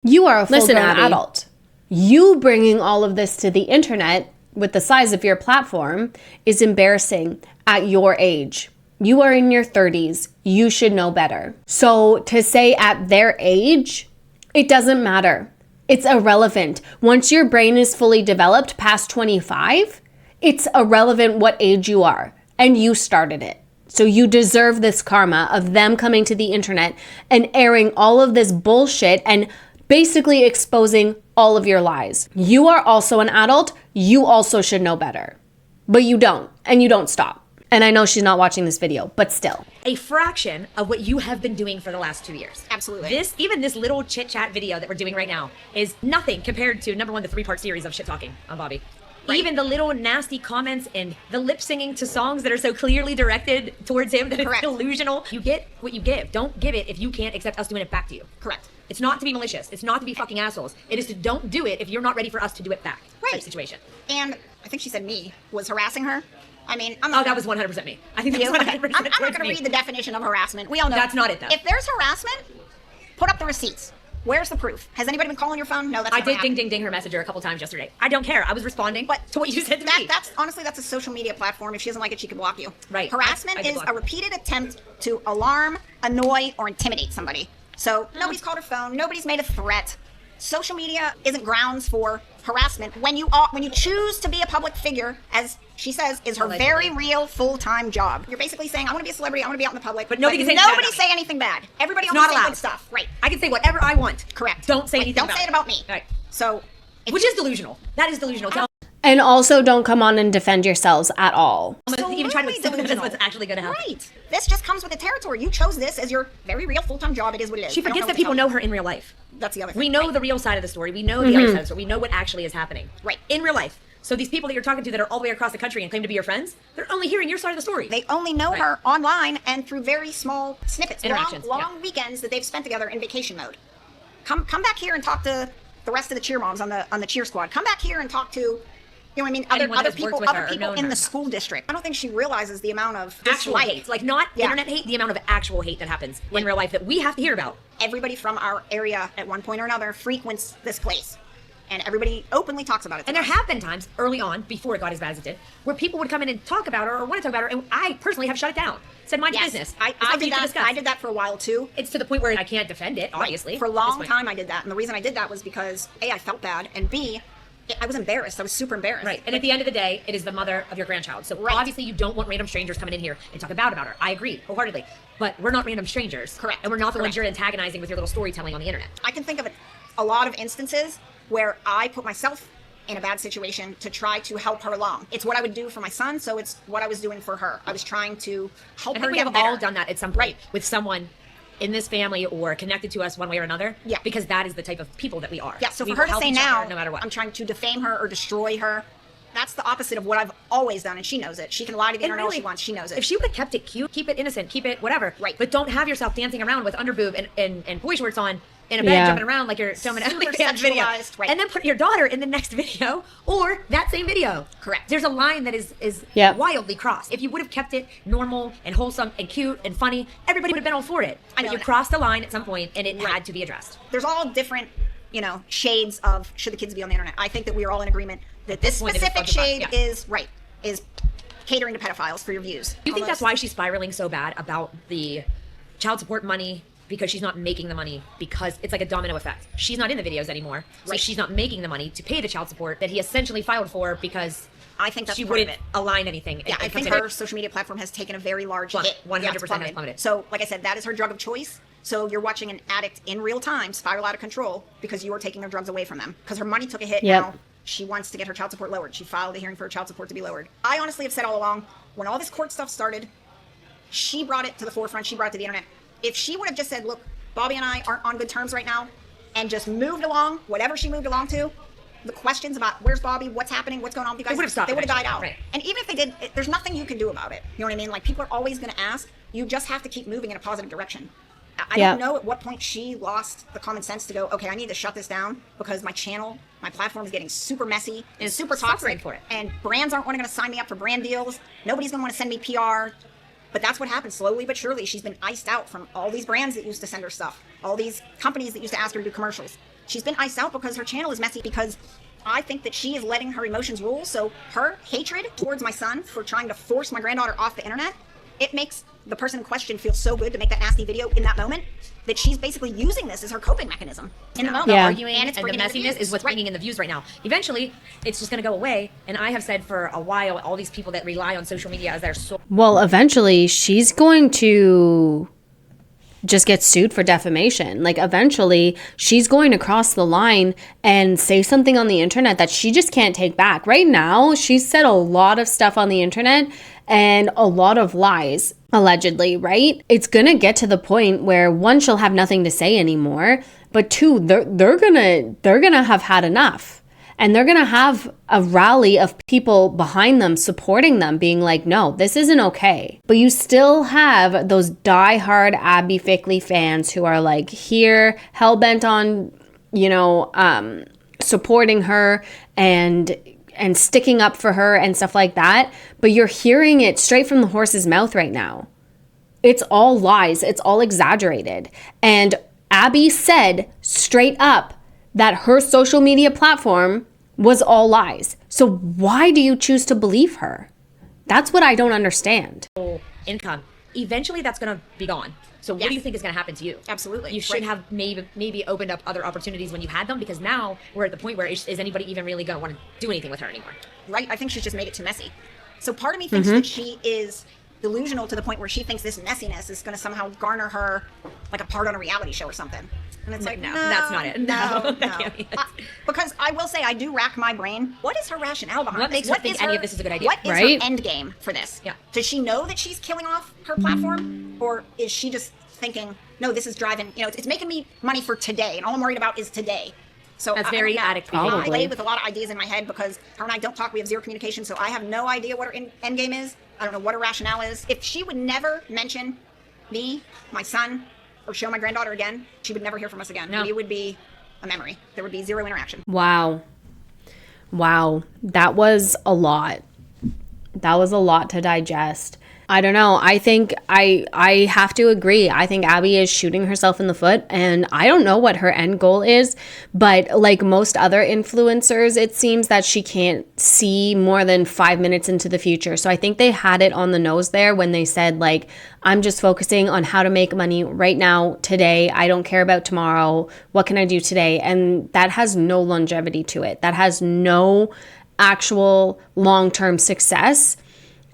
you are a full-grown adult. You bringing all of this to the internet with the size of your platform is embarrassing at your age. You are in your 30s. You should know better. So to say at their age, it doesn't matter. It's irrelevant. Once your brain is fully developed past 25, it's irrelevant what age you are. And you started it. So you deserve this karma of them coming to the internet and airing all of this bullshit and basically exposing all of your lies. You are also an adult. You also should know better. But you don't. And you don't stop. And I know she's not watching this video, but still. A fraction of what you have been doing for the last 2 years. Absolutely. Even this little chit-chat video that we're doing right now is nothing compared to, number one, the 3-part series of shit talking on Bobby. Right. Even the little nasty comments and the lip singing to songs that are so clearly directed towards him that it's delusional. You get what you give. Don't give it if you can't accept us doing it back to you. Correct. It's not to be malicious. It's not to be fucking assholes. It is to don't do it if you're not ready for us to do it back. Right. Type situation. And I think she said me was harassing her. I mean, I'm Oh, not that was 100% me. I think that you. was Okay. 100% I'm not going to me. read the definition of harassment. We all know That's not it, though. If there's harassment, put up the receipts. Where's the proof? Has anybody been calling your phone? No, that's I never did happened. ding her messenger a couple times yesterday. I don't care. I was responding to what you said to me. That's honestly, that's a social media platform. If she doesn't like it, she can block you. Right. Harassment I did is block a her. repeated attempt to alarm, annoy, or intimidate somebody. So nobody's called her phone. Nobody's made a threat. Social media isn't grounds for harassment when you choose to be a public figure, as she says, is her very real full-time job. You're basically saying, I want to be a celebrity, I want to be out in the public. But nobody can say anything bad nobody about say me. anything bad. Everybody It's only not say allowed. good stuff. Right. I can say whatever I want. Correct. Don't say anything Don't say it about me. Right. So, Which is delusional. That is delusional. Tell And also don't come on and defend yourselves at all. even try to absolutely accept that's delusional. what's actually going to happen. Right. This just comes with the territory. You chose this as your very real full-time job. It is what it is. She I don't forgets what that to people tell know her in real life. you. That's the other thing. We know Right. the real side of the story. We know the other side of the story. We know what actually is happening. Right. In real life. So these people that you're talking to that are all the way across the country and claim to be your friends, they're only hearing your side of the story. They only know Right. her online and through very small snippets, Interactions, long yeah. weekends that they've spent together in vacation mode. Come back here and talk to the rest of the cheer moms on the cheer squad. Come back here and talk to, what I mean, Anyone that other has people, worked with her other or people known in her. the school district. I don't think she realizes the amount of Actual dislike. hate. Like not Yeah. internet hate, the amount of actual hate that happens in real life that we have to hear about. Everybody from our area at one point or another frequents this place. And everybody openly talks about it. And there have been times early on, before it got as bad as it did, where people would come in and talk about her or want to talk about her, and I personally have shut it down. Said, mind your business. I It's nothing did to that. discuss. I did that for a while too. It's to the point where I can't defend it, obviously. For a at this long point. time I did that. And the reason I did that was because A, I felt bad, and B, I was embarrassed. I was super embarrassed. Right. And at the end of the day, it is the mother of your grandchild. So Right. obviously you don't want random strangers coming in here and talk about her. I agree wholeheartedly. But we're not random strangers. Correct. And we're not the ones Correct. you're antagonizing with your little storytelling on the internet. I can think of a lot of instances where I put myself in a bad situation to try to help her along. It's what I would do for my son, so it's what I was doing for her. I was trying to help I her think we get have better. all done that at some point Right. with someone in this family or connected to us one way or another. Yeah. Because that is the type of people that we are. Yeah, so We for her will to help say each now, other no matter what. I'm trying to defame her or destroy her, that's the opposite of what I've always done, and she knows it. She can lie to the And internet all really, she wants. She knows it. If she would have kept it cute, keep it innocent, keep it whatever. Right. But don't have yourself dancing around with underboob and boy shorts on in a bed, Yeah. jumping around like you're filming an Super OnlyFans video. sexualized, right. And then put your daughter in the next video or that same video. Correct. There's a line that is Yep. wildly crossed. If you would have kept it normal and wholesome and cute and funny, everybody would have been all for it. I But know you that. crossed the line at some point and it Right. had to be addressed. There's all different, shades of should the kids be on the internet. I think that we are all in agreement that this point, it is specific fun to shade find, yeah. is catering to pedophiles for your views. Do you think that's why she's spiraling so bad about the child support money because she's not making the money, because it's like a domino effect. She's not in the videos anymore, so she's not making the money to pay the child support that he essentially filed for because I think that's she part of wouldn't it. align anything. Yeah, I think her social media platform has taken a very large hit. 100% Yeah, it's has plummeted. plummeted. So, like I said, that is her drug of choice. So you're watching an addict in real time spiral out of control because you are taking their drugs away from them. Because her money took a hit now. She wants to get her child support lowered. She filed a hearing for her child support to be lowered. I honestly have said all along, when all this court stuff started, she brought it to the forefront. She brought it to the internet. If she would have just said, look, Bobby and I aren't on good terms right now, and just moved along, whatever she moved along to, the questions about where's Bobby, what's happening, what's going on with you guys, they would have died out. Right. And even if they did, there's nothing you can do about it. You know what I mean? Like, people are always going to ask. You just have to keep moving in a positive direction. I don't know at what point she lost the common sense to go, okay, I need to shut this down because my channel, my platform is getting super messy and super toxic for it. And brands aren't going to sign me up for brand deals. Nobody's going to want to send me PR. But that's what happened slowly but surely. She's been iced out from all these brands that used to send her stuff, all these companies that used to ask her to do commercials. She's been iced out because her channel is messy, because I think that she is letting her emotions rule. So her hatred towards my son for trying to force my granddaughter off the internet, it makes the person in question feel so good to make that nasty video in that moment that she's basically using this as her coping mechanism in the moment. Arguing and it's the bringing in messiness is what's bringing in the views right now. Eventually, it's just going to go away. And I have said for a while, all these people that rely on social media as their source. Well, eventually, she's going to just get sued for defamation. Like, eventually, she's going to cross the line and say something on the internet that she just can't take back. Right now, she's said a lot of stuff on the internet and a lot of lies, allegedly, right? It's gonna get to the point where, one, she'll have nothing to say anymore, but two, they're gonna have had enough. And they're gonna have a rally of people behind them, supporting them, being like, no, this isn't okay. But you still have those diehard Abbey Fickley fans who are like here, hell-bent on, supporting her and sticking up for her and stuff like that. But you're hearing it straight from the horse's mouth right now. It's all lies. It's all exaggerated. And Abbey said straight up that her social media platform was all lies. So why do you choose to believe her? That's what I don't understand. Income. Eventually that's going to be gone. So what do you think is going to happen to you? Absolutely. You should have maybe opened up other opportunities when you had them, because now we're at the point where is anybody even really going to want to do anything with her anymore? Right. I think she's just made it too messy. So part of me thinks that she is delusional to the point where she thinks this messiness is going to somehow garner her like a part on a reality show or something. And it's like, no, that's not it. No. That can't be it. Because I will say, I do rack my brain. What is her rationale behind What this? makes her think any of this is a good idea? What is Right? her end game for this? Yeah. Does she know that she's killing off her platform? Or is she just thinking, no, this is driving, it's making me money for today, and all I'm worried about is today. So That's I very don't know. addict behavior. I play with a lot of ideas in my head because her and I don't talk. We have zero communication, so I have no idea what her end game is. I don't know what her rationale is. If she would never mention me, my son, or show my granddaughter again, she would never hear from us again. No. We would be a memory. There would be zero interaction. Wow. That was a lot. That was a lot to digest. I don't know. I think I have to agree. I think Abbey is shooting herself in the foot, and I don't know what her end goal is, but like most other influencers, it seems that she can't see more than 5 minutes into the future. So I think they had it on the nose there when they said, like, I'm just focusing on how to make money right now, today. I don't care about tomorrow. What can I do today? And that has no longevity to it. That has no actual long-term success.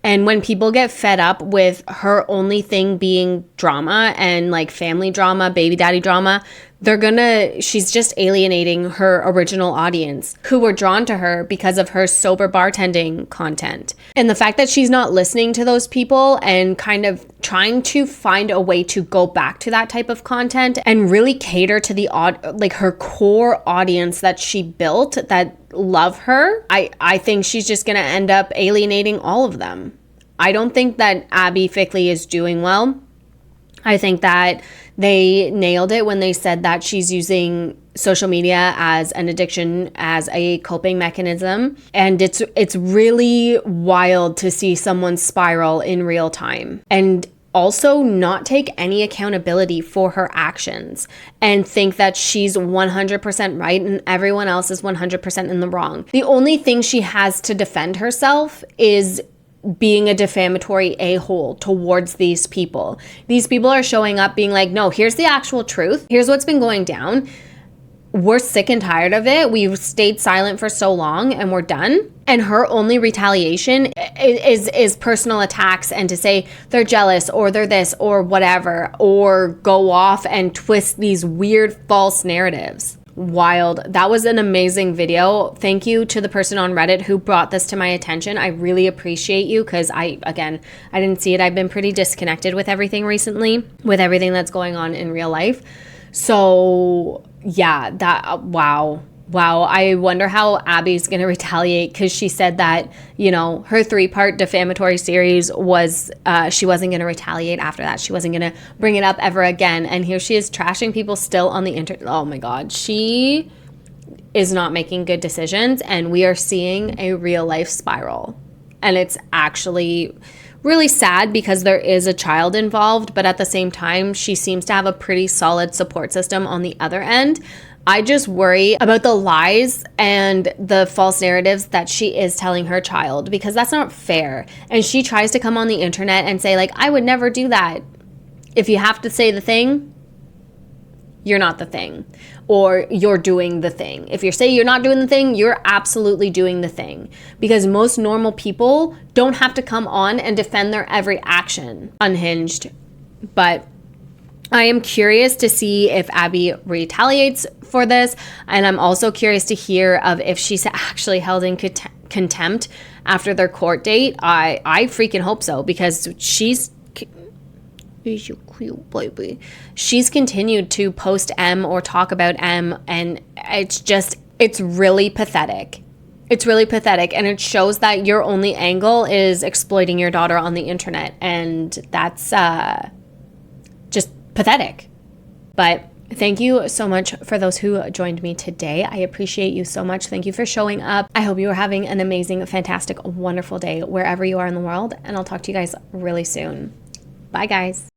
And when people get fed up with her only thing being drama and like family drama, baby daddy drama, she's just alienating her original audience who were drawn to her because of her sober bartending content. And the fact that she's not listening to those people and kind of trying to find a way to go back to that type of content and really cater to the her core audience that she built that love her, I think she's just going to end up alienating all of them. I don't think that Abbey Fickley is doing well. I think that they nailed it when they said that she's using social media as an addiction, as a coping mechanism. And it's really wild to see someone spiral in real time and also not take any accountability for her actions and think that she's 100% right and everyone else is 100% in the wrong. The only thing she has to defend herself is being a defamatory a-hole towards these people. These people are showing up being like, no, here's the actual truth. Here's what's been going down. We're sick and tired of it. We've stayed silent for so long and we're done. And her only retaliation is personal attacks and to say they're jealous or they're this or whatever, or go off and twist these weird false narratives. Wild. That was an amazing video. Thank you to the person on Reddit who brought this to my attention. I really appreciate you because I didn't see it. I've been pretty disconnected with everything recently, with everything that's going on in real life. So yeah, wow. I wonder how Abby's going to retaliate, because she said that, you know, her 3-part defamatory series was, she wasn't going to retaliate after that. She wasn't going to bring it up ever again. And here she is trashing people still on the internet. Oh my God. She is not making good decisions, and we are seeing a real life spiral. And it's actually really sad because there is a child involved, but at the same time, she seems to have a pretty solid support system on the other end. I just worry about the lies and the false narratives that she is telling her child, because that's not fair. And she tries to come on the internet and say, like, I would never do that. If you have to say the thing, you're not the thing, or you're doing the thing. If you say you're not doing the thing, you're absolutely doing the thing, because most normal people don't have to come on and defend their every action. Unhinged. But I am curious to see if Abby retaliates for this, and I'm also curious to hear of if she's actually held in contempt after their court date. I freaking hope so, because she's cute baby. She's continued to post M or talk about M, and it's really pathetic. It's really pathetic, and it shows that your only angle is exploiting your daughter on the internet, and that's just pathetic. But thank you so much for those who joined me today. I appreciate you so much. Thank you for showing up. I hope you are having an amazing, fantastic, wonderful day wherever you are in the world, and I'll talk to you guys really soon. Bye, guys.